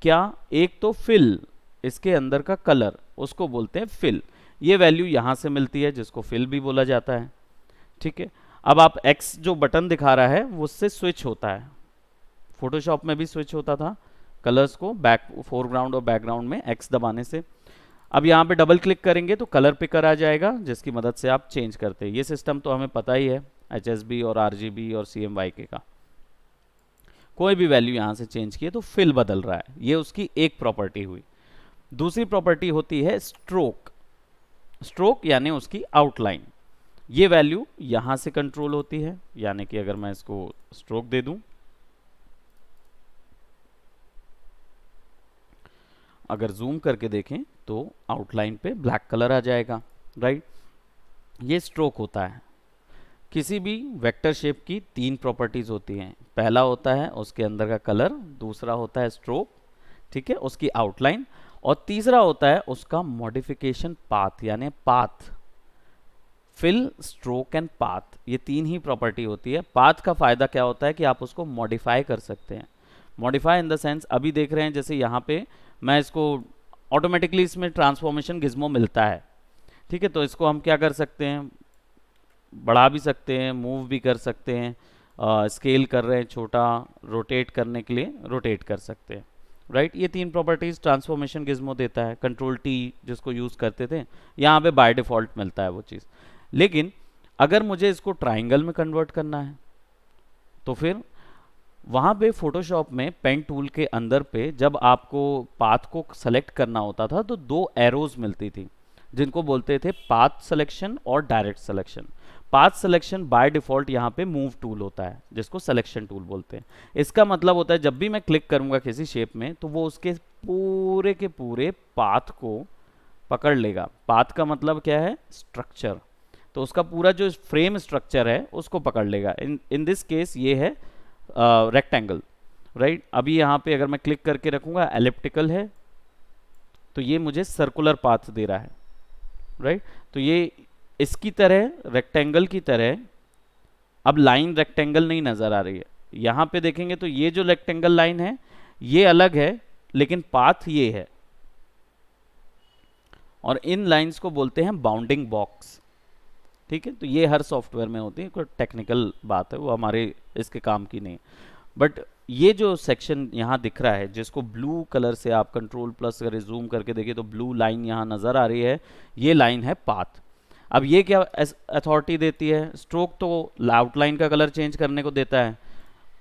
क्या? एक तो फिल, इसके अंदर का कलर, उसको बोलते हैं फिल, ये वैल्यू यहाँ से मिलती है जिसको फिल भी बोला जाता है, ठीक है। अब आप एक्स जो बटन दिखा रहा है वो उससे स्विच होता है, फोटोशॉप में भी स्विच होता था कलर्स को, फोरग्राउंड और बैकग्राउंड में एक्स दबाने से। अब यहाँ पे डबल क्लिक करेंगे तो कलर पिकर आ जाएगा जिसकी मदद से आप चेंज करते हैं। ये सिस्टम तो हमें पता ही है, HSB और RGB और CMYK का। कोई भी वैल्यू यहाँ से चेंज किए तो फिल बदल रहा है, ये उसकी एक प्रॉपर्टी हुई। दूसरी प्रॉपर्टी होती है स्ट्रोक। स्ट्रोक यानी उसकी आउटलाइन, ये वैल्यू यहाँ से कंट्रोल होती है, यानी कि अगर मैं इसको स्ट्रोक दे दूं, अगर जूम करके देखें तो आउटलाइन पे ब्लैक कलर आ जाएगा, राइट। ये स्ट्रोक होता है। किसी भी वेक्टर शेप की 3 प्रॉपर्टीज होती हैं। पहला होता है उसके अंदर का कलर, दूसरा होता है स्ट्रोक, ठीक है, उसकी आउटलाइन, और तीसरा होता है उसका मॉडिफिकेशन पाथ, यानी path. Fill, stroke and path, ये 3 ही प्रॉपर्टी होती है। पाथ का फायदा क्या होता है कि आप उसको मॉडिफाई कर सकते हैं। मॉडिफाई इन द सेंस, अभी देख रहे हैं जैसे यहाँ पे मैं इसको ऑटोमेटिकली, इसमें ट्रांसफॉर्मेशन गिज्मो मिलता है, ठीक है, तो इसको हम क्या कर सकते हैं, बढ़ा भी सकते हैं, मूव भी कर सकते हैं, स्केल कर रहे हैं छोटा, रोटेट करने के लिए रोटेट कर सकते हैं, राइट। ये 3 प्रॉपर्टीज ट्रांसफॉर्मेशन गिज्मो देता है। कंट्रोल T जिसको यूज़ करते थे, यहाँ पे बाय डिफ़ॉल्ट मिलता है वो चीज़। लेकिन अगर मुझे इसको ट्राइंगल में कन्वर्ट करना है तो फिर वहाँ पे फोटोशॉप में पेन टूल के अंदर पे जब आपको पाथ को सेलेक्ट करना होता था तो 2 एरोज मिलती थी जिनको बोलते थे पाथ सिलेक्शन और direct selection. Path selection by default यहाँ पे मूव टूल होता है जिसको सिलेक्शन टूल बोलते हैं। इसका मतलब होता है जब भी मैं क्लिक करूँगा किसी शेप में तो वो उसके पूरे के पूरे पाथ को पकड़ लेगा। पाथ का मतलब क्या है? स्ट्रक्चर। तो उसका पूरा जो फ्रेम स्ट्रक्चर है उसको पकड़ लेगा। इन दिस केस ये है रेक्टेंगल, राइट। अभी यहाँ पे अगर मैं क्लिक करके रखूँगा एलिप्टिकल है तो ये मुझे सर्कुलर पाथ दे रहा है, राइट। तो ये इसकी तरह रेक्टेंगल की तरह, अब लाइन रेक्टेंगल नहीं नज़र आ रही है। यहाँ पे देखेंगे तो ये जो रेक्टेंगल लाइन है ये अलग है लेकिन पाथ ये है, और इन लाइंस को बोलते हैं बाउंडिंग बॉक्स। ठीक है, तो ये हर सॉफ्टवेयर में होती है, कोई टेक्निकल बात है, वो हमारे इसके काम की नहीं। बट ये जो सेक्शन यहाँ दिख रहा है, जिसको ब्लू कलर से आप कंट्रोल प्लस अगर जूम करके देखिए तो ब्लू लाइन यहाँ नज़र आ रही है, ये लाइन है पाथ। अब ये क्या अथॉरिटी देती है? स्ट्रोक तो आउटलाइन का कलर चेंज करने को देता है,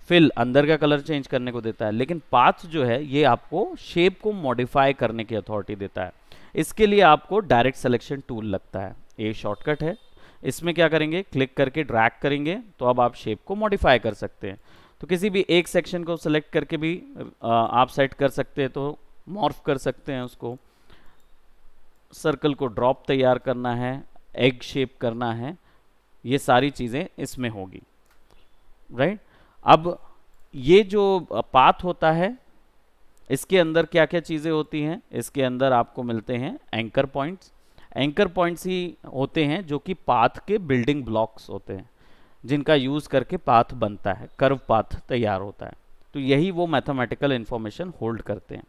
फिल अंदर का कलर चेंज करने को देता है, लेकिन पाथ जो है ये आपको शेप को मॉडिफाई करने की अथॉरिटी देता है। इसके लिए आपको डायरेक्ट सिलेक्शन टूल लगता है, ये शॉर्टकट है। इसमें क्या करेंगे, क्लिक करके ड्रैग करेंगे तो अब आप शेप को मॉडिफाई कर सकते हैं। तो किसी भी एक सेक्शन को सेलेक्ट करके भी आप सेट कर सकते हैं, तो मॉर्फ कर सकते हैं उसको। सर्कल को ड्रॉप तैयार करना है, एग शेप करना है, ये सारी चीज़ें इसमें होगी, राइट। अब ये जो पाथ होता है, इसके अंदर क्या क्या चीज़ें होती हैं? इसके अंदर आपको मिलते हैं एंकर पॉइंट्स। एंकर पॉइंट्स ही होते हैं जो कि पाथ के बिल्डिंग ब्लॉक्स होते हैं, जिनका यूज़ करके पाथ बनता है, कर्व पाथ तैयार होता है। तो यही वो मैथमेटिकल इंफॉर्मेशन होल्ड करते हैं।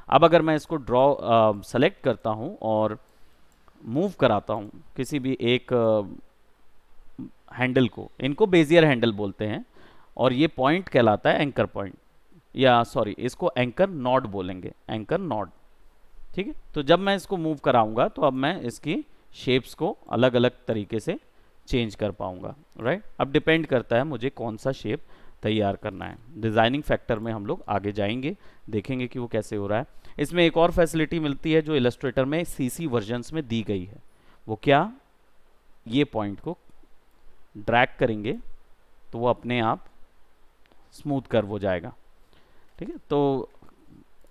अब अगर मैं इसको सेलेक्ट करता हूँ और मूव कराता हूँ किसी भी एक हैंडल को, इनको बेजियर हैंडल बोलते हैं, और ये पॉइंट कहलाता है एंकर पॉइंट, या सॉरी इसको एंकर नॉड बोलेंगे, एंकर नॉड, ठीक है। तो जब मैं इसको मूव कराऊंगा तो अब मैं इसकी शेप्स को अलग अलग तरीके से चेंज कर पाऊंगा, राइट। अब डिपेंड करता है मुझे कौन सा शेप तैयार करना है। डिज़ाइनिंग फैक्टर में हम लोग आगे जाएंगे, देखेंगे कि वो कैसे हो रहा है। इसमें एक और फैसिलिटी मिलती है जो इलस्ट्रेटर में सीसी वर्जन्स में दी गई है। वो क्या? ये पॉइंट को ड्रैग करेंगे तो वो अपने आप स्मूथ कर्व हो जाएगा, ठीक है। तो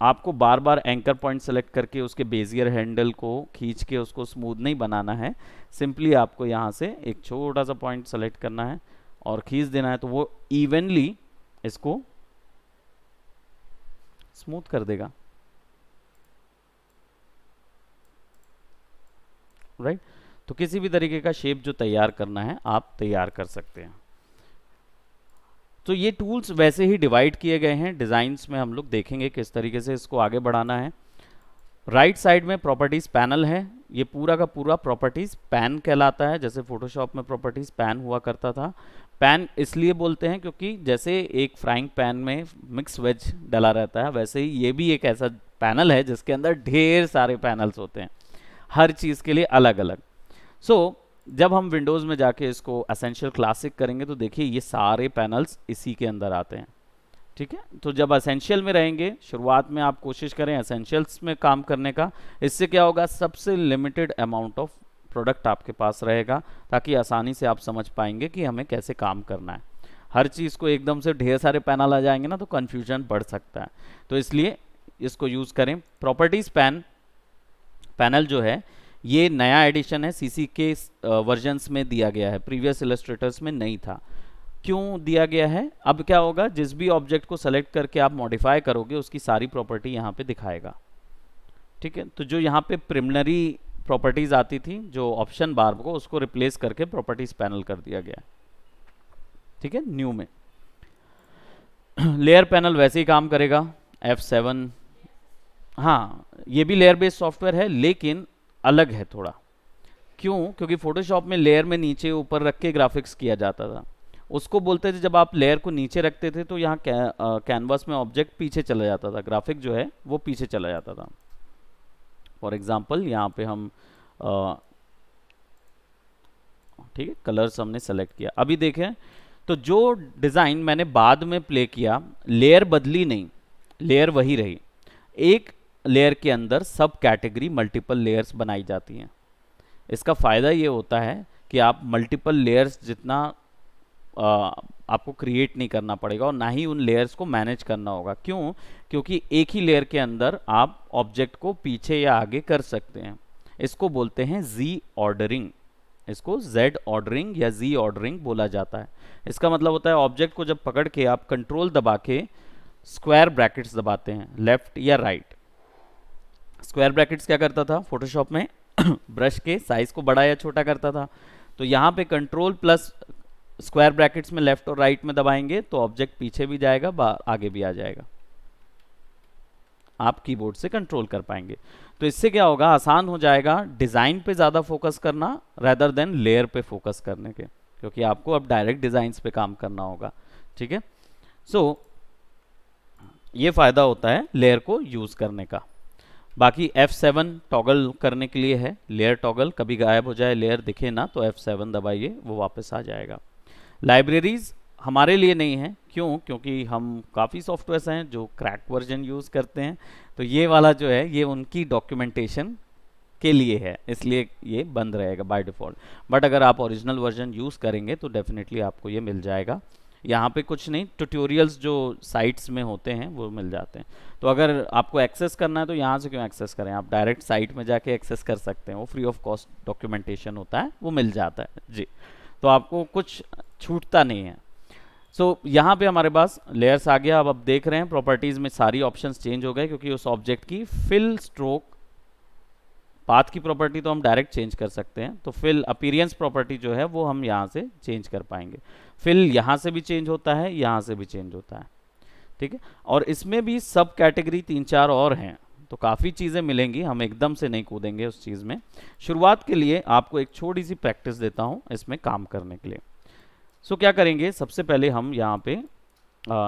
आपको बार बार एंकर पॉइंट सेलेक्ट करके उसके बेजियर हैंडल को खींच के उसको स्मूथ नहीं बनाना है। सिंपली आपको यहाँ से एक छोटा सा पॉइंट सेलेक्ट करना है और खींच देना है, तो वो इवनली इसको स्मूथ कर देगा, राइट। तो किसी भी तरीके का शेप जो तैयार करना है आप तैयार कर सकते हैं। तो ये टूल्स वैसे ही डिवाइड किए गए हैं, डिज़ाइंस में हम लोग देखेंगे किस तरीके से इसको आगे बढ़ाना है। राइट साइड में प्रॉपर्टीज़ पैनल है, ये पूरा का पूरा प्रॉपर्टीज़ पैन कहलाता है, जैसे फोटोशॉप में प्रॉपर्टीज़ पैन हुआ करता था। पैन इसलिए बोलते हैं क्योंकि जैसे एक फ्राइंग पैन में मिक्स वेज डला रहता है, वैसे ही ये भी एक ऐसा पैनल है जिसके अंदर ढेर सारे पैनल्स होते हैं, हर चीज़ के लिए अलग अलग। सो जब हम विंडोज़ में जाके इसको एसेंशियल क्लासिक करेंगे तो देखिए ये सारे पैनल्स इसी के अंदर आते हैं, ठीक है। तो जब एसेंशियल में रहेंगे, शुरुआत में आप कोशिश करें एसेंशियल्स में काम करने का। इससे क्या होगा, सबसे लिमिटेड अमाउंट ऑफ प्रोडक्ट आपके पास रहेगा, ताकि आसानी से आप समझ पाएंगे कि हमें कैसे काम करना है। हर चीज़ को एकदम से ढेर सारे पैनल आ जाएंगे ना तो कन्फ्यूजन बढ़ सकता है, तो इसलिए इसको यूज़ करें। प्रॉपर्टीज़ पैनल जो है ये नया एडिशन है, सीसी के वर्जन्स में दिया गया है, प्रीवियस इलस्ट्रेटर्स में नहीं था। क्यों दिया गया है? अब क्या होगा, जिस भी ऑब्जेक्ट को सेलेक्ट करके आप मॉडिफाई करोगे उसकी सारी प्रॉपर्टी यहाँ पे दिखाएगा, ठीक है। तो जो यहाँ पे प्रिलिमिनरी प्रॉपर्टीज आती थी, जो ऑप्शन बार को, उसको रिप्लेस करके प्रॉपर्टीज पैनल कर दिया गया, ठीक है, न्यू में। लेयर पैनल वैसे ही काम करेगा, F7। हाँ, ये भी लेयर बेस्ड सॉफ्टवेयर है लेकिन अलग है थोड़ा। क्यों? क्योंकि फोटोशॉप में लेयर में नीचे ऊपर रख के ग्राफिक्स किया जाता था, उसको बोलते थे, जब आप लेयर को नीचे रखते थे तो यहाँ कैनवास में ऑब्जेक्ट पीछे चला जाता था, ग्राफिक जो है वो पीछे चला जाता था। फॉर एग्जांपल यहाँ पे हम ठीक है, कलर्स हमने सेलेक्ट किया। अभी देखें तो जो डिज़ाइन मैंने बाद में प्ले किया, लेयर बदली नहीं, लेयर वही रही। एक लेयर के अंदर सब कैटेगरी मल्टीपल लेयर्स बनाई जाती हैं। इसका फ़ायदा ये होता है कि आप मल्टीपल लेयर्स जितना आपको क्रिएट नहीं करना पड़ेगा और ना ही उन लेयर्स को मैनेज करना होगा। क्यों? क्योंकि एक ही लेयर के अंदर आप ऑब्जेक्ट को पीछे या आगे कर सकते हैं। इसको बोलते हैं जी ऑर्डरिंग, इसको जेड ऑर्डरिंग या जी ऑर्डरिंग बोला जाता है। इसका मतलब होता है ऑब्जेक्ट को जब पकड़ के आप कंट्रोल दबा के स्क्वायर ब्रैकेट्स दबाते हैं, लेफ्ट या राइट। स्क्वायर ब्रैकेट्स क्या करता था फोटोशॉप में ब्रश के साइज को बड़ा या छोटा करता था। तो यहाँ पे कंट्रोल प्लस स्क्वायर ब्रैकेट्स में लेफ्ट और राइट में दबाएंगे तो ऑब्जेक्ट पीछे भी जाएगा, आगे भी आ जाएगा। आप कीबोर्ड से कंट्रोल कर पाएंगे। तो इससे क्या होगा, आसान हो जाएगा डिज़ाइन पे ज़्यादा फोकस करना रेदर देन लेयर पे फोकस करने के, क्योंकि आपको अब डायरेक्ट डिज़ाइंस पे काम करना होगा। ठीक है, सो ये फ़ायदा होता है लेयर को यूज़ करने का। बाकी F7 टॉगल करने के लिए है, लेयर टॉगल, कभी गायब हो जाए लेयर दिखे ना तो F7 दबाइए, वो वापस आ जाएगा। लाइब्रेरीज हमारे लिए नहीं है, क्यों? क्योंकि हम काफ़ी सॉफ्टवेयर हैं जो क्रैक वर्जन यूज़ करते हैं, तो ये वाला जो है ये उनकी डॉक्यूमेंटेशन के लिए है, इसलिए ये बंद रहेगा बाय डिफ़ॉल्ट। बट अगर आप ओरिजिनल वर्जन यूज़ करेंगे तो डेफिनेटली आपको ये मिल जाएगा। यहाँ पे कुछ नहीं, ट्यूटोरियल्स जो साइट्स में होते हैं वो मिल जाते हैं। तो अगर आपको एक्सेस करना है तो यहाँ से क्यों एक्सेस करें, आप डायरेक्ट साइट में जाके एक्सेस कर सकते हैं, वो फ्री ऑफ कॉस्ट डॉक्यूमेंटेशन होता है, वो मिल जाता है जी। तो आपको कुछ छूटता नहीं है। सो यहाँ पे हमारे पास लेयर्स आ गया। अब आप देख रहे हैं प्रॉपर्टीज़ में सारी ऑप्शंस चेंज हो गए, क्योंकि उस ऑब्जेक्ट की फिल, स्ट्रोक, पाथ की प्रॉपर्टी तो हम डायरेक्ट चेंज कर सकते हैं, तो फिल अपीयरेंस प्रॉपर्टी जो है वो हम यहाँ से चेंज कर पाएंगे। फिल यहाँ से भी चेंज होता है, यहाँ से भी चेंज होता है। ठीक है, और इसमें भी सब कैटेगरी 3-4 और हैं, तो काफ़ी चीज़ें मिलेंगी, हम एकदम से नहीं कूदेंगे उस चीज़ में। शुरुआत के लिए आपको एक छोटी सी प्रैक्टिस देता हूँ इसमें काम करने के लिए। सो क्या करेंगे, सबसे पहले हम यहाँ पे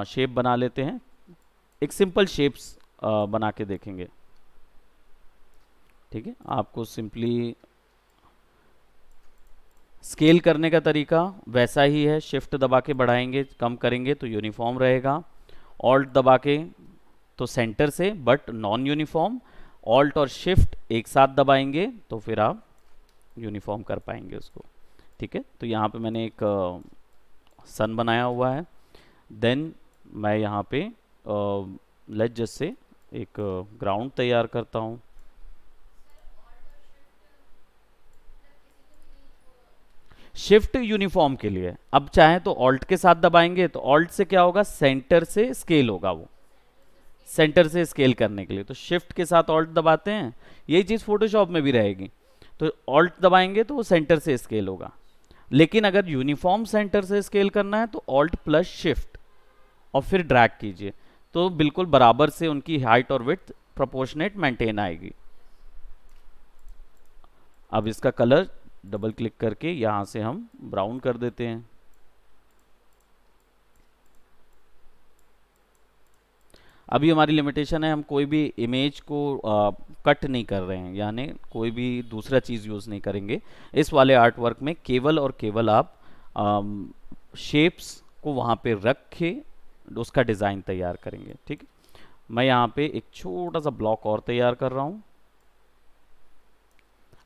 शेप बना लेते हैं, एक सिंपल शेप्स बना के देखेंगे। ठीक है, आपको सिंपली स्केल करने का तरीका वैसा ही है, शिफ्ट दबा के बढ़ाएंगे, कम करेंगे तो यूनिफॉर्म रहेगा, ऑल्ट दबा के तो सेंटर से बट नॉन यूनिफॉर्म, ऑल्ट और शिफ्ट एक साथ दबाएंगे तो फिर आप यूनिफॉर्म कर पाएंगे उसको। ठीक है, तो यहाँ पे मैंने एक सन बनाया हुआ है, देन मैं यहाँ पे लेट जस्ट से एक ग्राउंड तैयार करता हूँ। शिफ्ट यूनिफॉर्म के लिए, अब चाहे तो ऑल्ट के साथ दबाएंगे तो ऑल्ट से क्या होगा, सेंटर से स्केल होगा, वो सेंटर से स्केल करने के लिए तो शिफ्ट के साथ ऑल्ट दबाते हैं। यही चीज़ फोटोशॉप में भी रहेगी, तो ऑल्ट दबाएंगे तो वो सेंटर से स्केल होगा। लेकिन अगर यूनिफॉर्म सेंटर से स्केल करना है तो ऑल्ट प्लस शिफ्ट और फिर ड्रैग कीजिए, तो बिल्कुल बराबर से उनकी हाइट और विड्थ प्रोपोर्शनेट मेंटेन आएगी। अब इसका कलर डबल क्लिक करके यहाँ से हम ब्राउन कर देते हैं। अभी हमारी लिमिटेशन है, हम कोई भी इमेज को कट नहीं कर रहे हैं, यानी कोई भी दूसरा चीज़ यूज़ नहीं करेंगे। इस वाले आर्ट वर्क में केवल और केवल आप शेप्स को वहाँ पे रख के उसका डिज़ाइन तैयार करेंगे। ठीक है, मैं यहाँ पे एक छोटा सा ब्लॉक और तैयार कर रहा हूँ।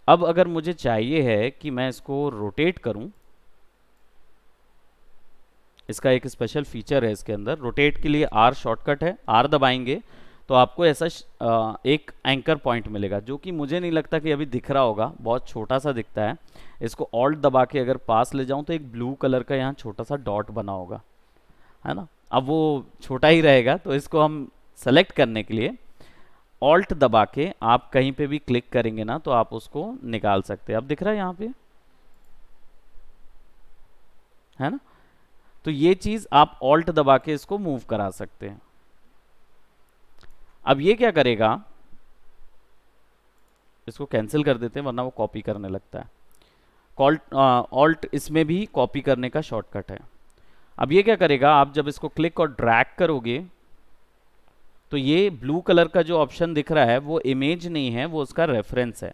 अब अगर मुझे चाहिए है कि मैं इसको रोटेट करूं, इसका एक स्पेशल फीचर है इसके अंदर, रोटेट के लिए आर शॉर्टकट है, आर दबाएंगे तो आपको ऐसा एक एंकर पॉइंट मिलेगा, जो कि मुझे नहीं लगता कि अभी दिख रहा होगा, बहुत छोटा सा दिखता है। इसको ऑल्ट दबा के अगर पास ले जाऊं तो एक ब्लू कलर का यहाँ छोटा सा डॉट बना होगा, है ना। अब वो छोटा ही रहेगा, तो इसको हम सेलेक्ट करने के लिए ऑल्ट दबा के आप कहीं पे भी क्लिक करेंगे ना तो आप उसको निकाल सकते हैं। अब दिख रहा है यहाँ पे, है ना। तो ये चीज आप ऑल्ट दबा के इसको मूव करा सकते हैं। अब ये क्या करेगा, इसको कैंसिल कर देते हैं वरना वो कॉपी करने लगता है। ऑल्ट इसमें भी कॉपी करने का शॉर्टकट है। अब ये क्या करेगा, आप जब इसको क्लिक और ड्रैग करोगे तो ये ब्लू कलर का जो ऑप्शन दिख रहा है वो इमेज नहीं है, वो उसका रेफरेंस है।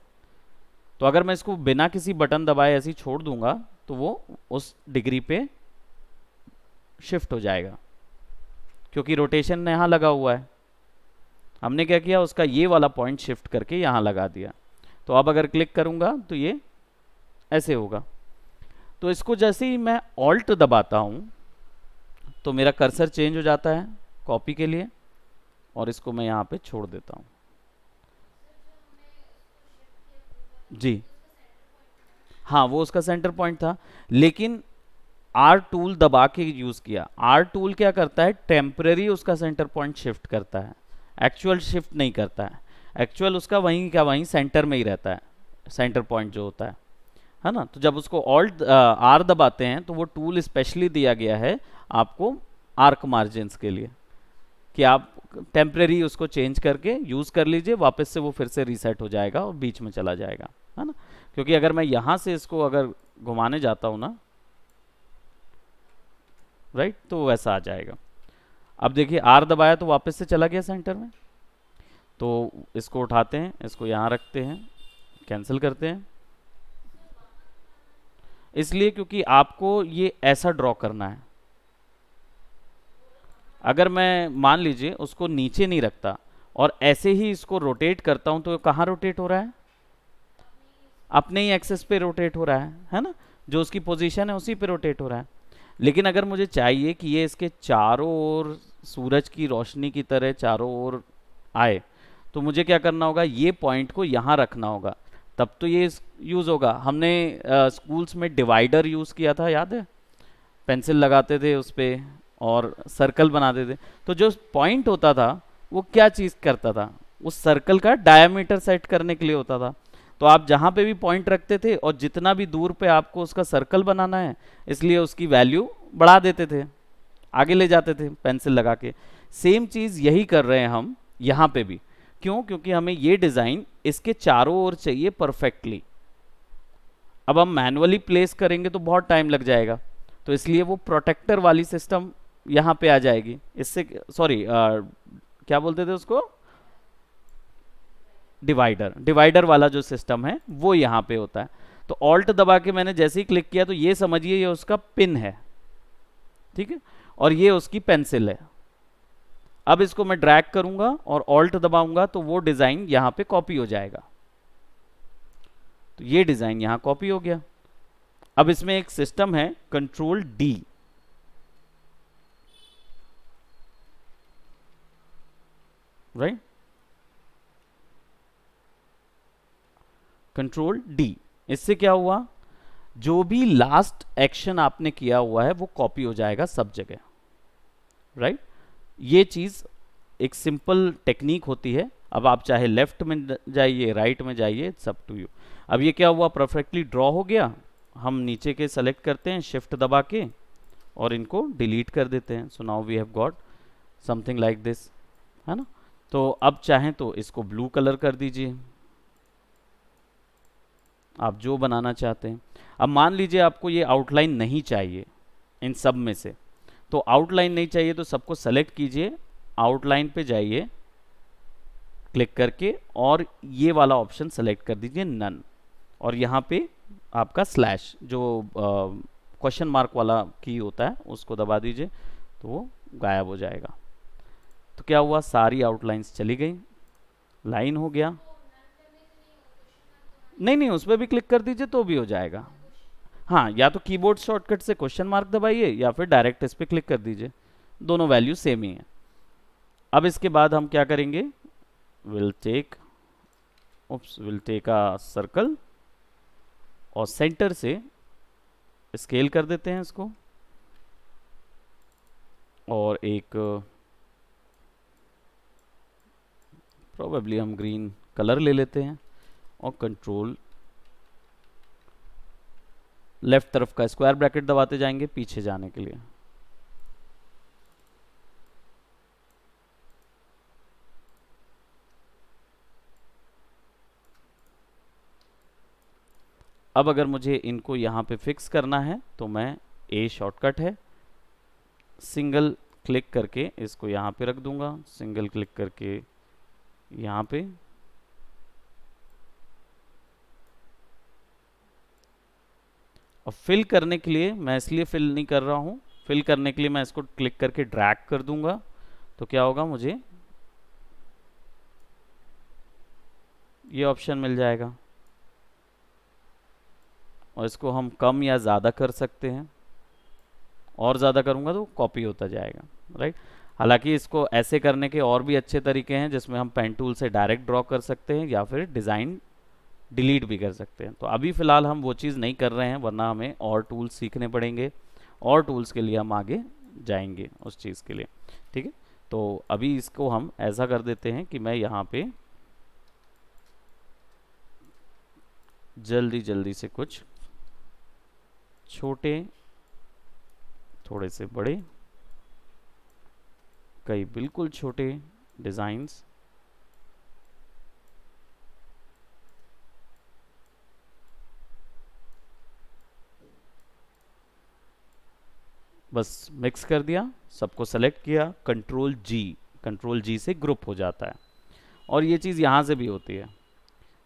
तो अगर मैं इसको बिना किसी बटन दबाए ऐसे ही छोड़ दूंगा तो वो उस डिग्री पे शिफ्ट हो जाएगा, क्योंकि रोटेशन यहाँ लगा हुआ है। हमने क्या किया, उसका ये वाला पॉइंट शिफ्ट करके यहाँ लगा दिया। तो अब अगर क्लिक करूंगा तो ये ऐसे होगा। तो इसको जैसे ही मैं ऑल्ट दबाता हूँ तो मेरा कर्सर चेंज हो जाता है कॉपी के लिए, और इसको मैं यहाँ पे छोड़ देता हूँ। जी हाँ, वो उसका सेंटर पॉइंट था, लेकिन आर टूल दबा के यूज़ किया। आर टूल क्या करता है, टेम्परेरी उसका सेंटर पॉइंट शिफ्ट करता है, एक्चुअल शिफ्ट नहीं करता है। एक्चुअल उसका वहीं क्या वहीं सेंटर में ही रहता है, सेंटर पॉइंट जो होता है ना। तो जब उसको ऑल्ट आर दबाते हैं तो वो टूल स्पेशली दिया गया है आपको आर्क मार्जिन्स के लिए। कि आप टेम्परेरी उसको चेंज करके यूज़ कर लीजिए, वापस से वो फिर से रीसेट हो जाएगा और बीच में चला जाएगा, है ना। क्योंकि अगर मैं यहाँ से इसको अगर घुमाने जाता हूँ ना, राइट, तो वैसा आ जाएगा। अब देखिए आर दबाया तो वापस से चला गया सेंटर में। तो इसको उठाते हैं, इसको यहाँ रखते हैं, कैंसिल करते हैं, इसलिए क्योंकि आपको ये ऐसा ड्रॉ करना है। अगर मैं मान लीजिए उसको नीचे नहीं रखता और ऐसे ही इसको रोटेट करता हूं, तो कहाँ रोटेट हो रहा है? अपने ही एक्सेस पे रोटेट हो रहा है ना, जो उसकी पोजीशन है उसी पे रोटेट हो रहा है। लेकिन अगर मुझे चाहिए कि ये इसके चारों ओर सूरज की रोशनी की तरह चारों ओर आए, तो मुझे क्या करना होगा, ये पॉइंट को यहाँ रखना होगा, तब तो ये यूज़ होगा। हमने स्कूल्स में डिवाइडर यूज़ किया था, याद है? पेंसिल लगाते थे उस पे और सर्कल बनाते थे। तो जो पॉइंट होता था वो क्या चीज़ करता था, उस सर्कल का डायमीटर सेट करने के लिए होता था। तो आप जहाँ पे भी पॉइंट रखते थे और जितना भी दूर पे आपको उसका सर्कल बनाना है, इसलिए उसकी वैल्यू बढ़ा देते थे, आगे ले जाते थे पेंसिल लगा के। सेम चीज़ यही कर रहे हैं हम यहाँ पे भी। क्यों? क्योंकि हमें ये डिज़ाइन इसके चारों ओर चाहिए परफेक्टली। अब हम मैनुअली प्लेस करेंगे तो बहुत टाइम लग जाएगा, तो इसलिए वो प्रोटेक्टर वाली सिस्टम यहाँ पे आ जाएगी। इससे सॉरी क्या बोलते थे उसको, डिवाइडर, डिवाइडर वाला जो सिस्टम है वो यहाँ पे होता है। तो ऑल्ट दबा के मैंने जैसे ही क्लिक किया तो ये समझिए ये उसका पिन है, ठीक है, और ये उसकी पेंसिल है। अब इसको मैं ड्रैग करूंगा और ऑल्ट दबाऊंगा तो वो डिजाइन यहाँ पे कॉपी हो जाएगा। तो ये डिजाइन यहाँ कॉपी हो गया। अब इसमें एक सिस्टम है control D, right, control D. इससे क्या हुआ, जो भी लास्ट एक्शन आपने किया हुआ है वो कॉपी हो जाएगा सब जगह, राइट। ये चीज एक सिंपल टेक्निक होती है। अब आप चाहे लेफ्ट में जाइए, राइट में जाइए, सब टू यू। अब ये क्या हुआ, परफेक्टली ड्रॉ हो गया। हम नीचे के सेलेक्ट करते हैं शिफ्ट दबा के और इनको डिलीट कर देते हैं। So now we have got something like this, है ना। तो अब चाहें तो इसको ब्लू कलर कर दीजिए, आप जो बनाना चाहते हैं। अब मान लीजिए आपको ये आउटलाइन नहीं चाहिए इन सब में से, तो आउटलाइन नहीं चाहिए तो सबको सेलेक्ट कीजिए, आउटलाइन पे जाइए क्लिक करके और ये वाला ऑप्शन सेलेक्ट कर दीजिए नन, और यहाँ पे आपका स्लैश जो क्वेश्चन मार्क वाला की होता है उसको दबा दीजिए, तो वो गायब हो जाएगा। तो क्या हुआ, सारी आउटलाइंस चली गई, लाइन हो गया। नहीं नहीं, उस पर भी क्लिक कर दीजिए तो भी हो जाएगा। हाँ, या तो कीबोर्ड शॉर्टकट से क्वेश्चन मार्क दबाइए या फिर डायरेक्ट इस पर क्लिक कर दीजिए, दोनों वैल्यू सेम ही है। अब इसके बाद हम क्या करेंगे, विल टेक अ सर्कल और सेंटर से स्केल कर देते हैं इसको, और एक प्रोबेबली हम ग्रीन कलर ले लेते हैं और कंट्रोल लेफ्ट तरफ का स्क्वायर ब्रैकेट दबाते जाएंगे पीछे जाने के लिए। अब अगर मुझे इनको यहाँ पे फिक्स करना है तो मैं ए शॉर्टकट है, सिंगल क्लिक करके इसको यहाँ पे रख दूंगा, सिंगल क्लिक करके यहाँ पे, और फिल करने के लिए मैं इसलिए फिल नहीं कर रहा हूँ, फिल करने के लिए मैं इसको क्लिक करके ड्रैग कर दूंगा, तो क्या होगा, मुझे ये ऑप्शन मिल जाएगा और इसको हम कम या ज़्यादा कर सकते हैं, और ज़्यादा करूँगा तो कॉपी होता जाएगा, राइट। हालांकि इसको ऐसे करने के और भी अच्छे तरीके हैं जिसमें हम पेन टूल से डायरेक्ट ड्रॉ कर सकते हैं या फिर डिज़ाइन डिलीट भी कर सकते हैं। तो अभी फ़िलहाल हम वो चीज़ नहीं कर रहे हैं, वरना हमें और टूल्स सीखने पड़ेंगे, और टूल्स के लिए हम आगे जाएंगे उस चीज़ के लिए, ठीक है। तो अभी इसको हम ऐसा कर देते हैं कि मैं यहाँ पे जल्दी जल्दी से कुछ छोटे थोड़े से बड़े कई बिल्कुल छोटे डिज़ाइंस। बस मिक्स कर दिया, सबको सेलेक्ट किया, कंट्रोल जी से ग्रुप हो जाता है। और ये चीज़ यहाँ से भी होती है,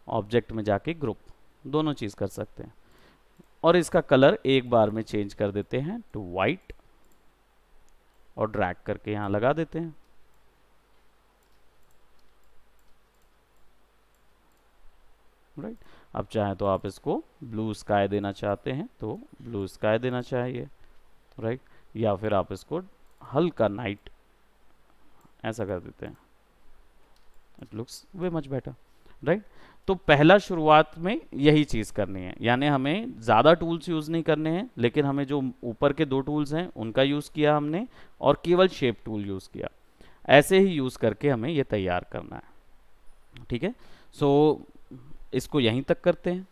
ऑब्जेक्ट में जाके ग्रुप, दोनों चीज़ कर सकते हैं। और इसका कलर एक बार में चेंज कर देते हैं टू वाइट और ड्रैग करके यहाँ लगा देते हैं। राइट, अब चाहे तो आप इसको ब्लू स्काई देना चाहते हैं तो ब्लू स्काई देना चाहिए। राइट, या फिर आप इसको हल्का नाइट ऐसा कर देते हैं, it looks way much better. Right, तो पहला शुरुआत में यही चीज़ करनी है, यानी हमें ज़्यादा टूल्स यूज़ नहीं करने हैं, लेकिन हमें जो ऊपर के 2 टूल्स हैं उनका यूज़ किया हमने, और केवल शेप टूल यूज़ किया। ऐसे ही यूज़ करके हमें ये तैयार करना है। ठीक है, सो इसको यहीं तक करते हैं।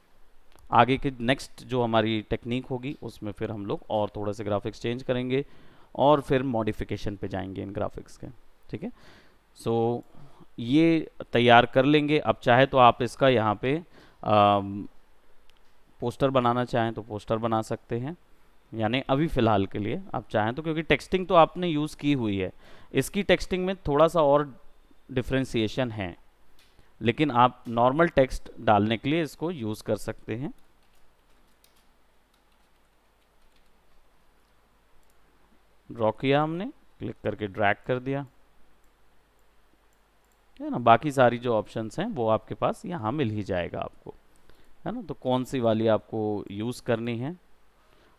आगे के नेक्स्ट जो हमारी टेक्निक होगी उसमें फिर हम लोग और थोड़ा से ग्राफिक्स चेंज करेंगे और फिर मॉडिफिकेशन पे जाएंगे इन ग्राफिक्स के। ठीक है, सो ये तैयार कर लेंगे। अब चाहे तो आप इसका यहाँ पे पोस्टर बनाना चाहें तो पोस्टर बना सकते हैं, यानी अभी फ़िलहाल के लिए आप चाहें तो, क्योंकि टेक्सटिंग तो आपने यूज़ की हुई है, इसकी टेक्सटिंग में थोड़ा सा और डिफ्रेंसिएशन है, लेकिन आप नॉर्मल टेक्स्ट डालने के लिए इसको यूज़ कर सकते हैं। ड्रॉ किया हमने, क्लिक करके ड्रैग कर दिया, है ना। बाकी सारी जो ऑप्शंस हैं वो आपके पास यहाँ मिल ही जाएगा आपको, है ना। तो कौन सी वाली आपको यूज़ करनी है।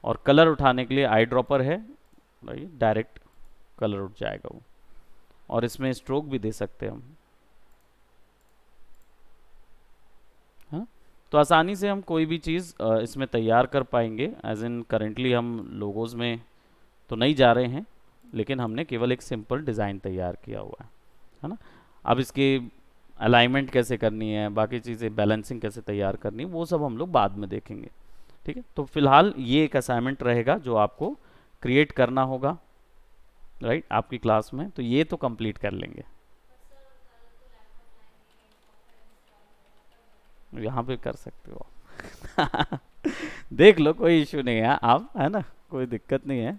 और कलर उठाने के लिए आई ड्रॉपर है, भाई डायरेक्ट कलर उठ जाएगा वो। और इसमें स्ट्रोक भी दे सकते हैं हम, हाँ। तो आसानी से हम कोई भी चीज़ इसमें तैयार कर पाएंगे। एज इन करेंटली हम लोगोज में तो नहीं जा रहे हैं, लेकिन हमने केवल एक सिंपल डिज़ाइन तैयार किया हुआ है ना। अब इसकी अलाइनमेंट कैसे करनी है, बाकी चीज़ें बैलेंसिंग कैसे तैयार करनी है, वो सब हम लोग बाद में देखेंगे। ठीक है, तो फिलहाल ये एक असाइनमेंट रहेगा जो आपको क्रिएट करना होगा, राइट, आपकी क्लास में। तो ये तो कंप्लीट कर लेंगे, यहाँ पे कर सकते हो देख लो, कोई इशू नहीं है आप, है ना, कोई दिक्कत नहीं है।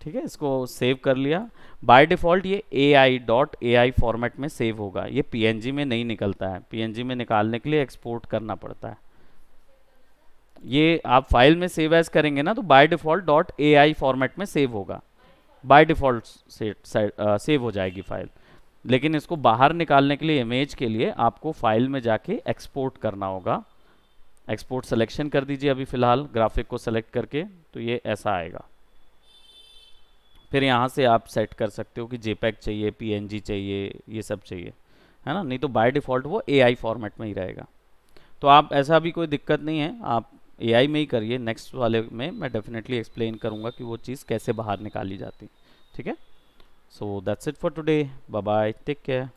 ठीक है, इसको सेव कर लिया। बाय डिफ़ॉल्ट ये AI.ai फॉर्मेट में सेव होगा, ये PNG में नहीं निकलता है। PNG में निकालने के लिए एक्सपोर्ट करना पड़ता है। ये आप फाइल में सेव एज करेंगे ना, तो बाय डिफ़ॉल्ट .ai फॉर्मेट में सेव होगा, बाय डिफ़ॉल्ट से सेव हो जाएगी फाइल। लेकिन इसको बाहर निकालने के लिए, इमेज के लिए, आपको फाइल में जाके एक्सपोर्ट करना होगा। एक्सपोर्ट सिलेक्शन कर दीजिए अभी फ़िलहाल, ग्राफिक को सेलेक्ट करके, तो ये ऐसा आएगा। फिर यहाँ से आप सेट कर सकते हो कि JPEG चाहिए, PNG चाहिए, ये सब चाहिए, है ना। नहीं तो बाय डिफ़ॉल्ट वो AI फॉर्मेट में ही रहेगा। तो आप, ऐसा भी कोई दिक्कत नहीं है, आप AI में ही करिए। नेक्स्ट वाले में मैं डेफिनेटली एक्सप्लेन करूँगा कि वो चीज़ कैसे बाहर निकाली जाती। ठीक है, so that's it for today, bye bye, take care.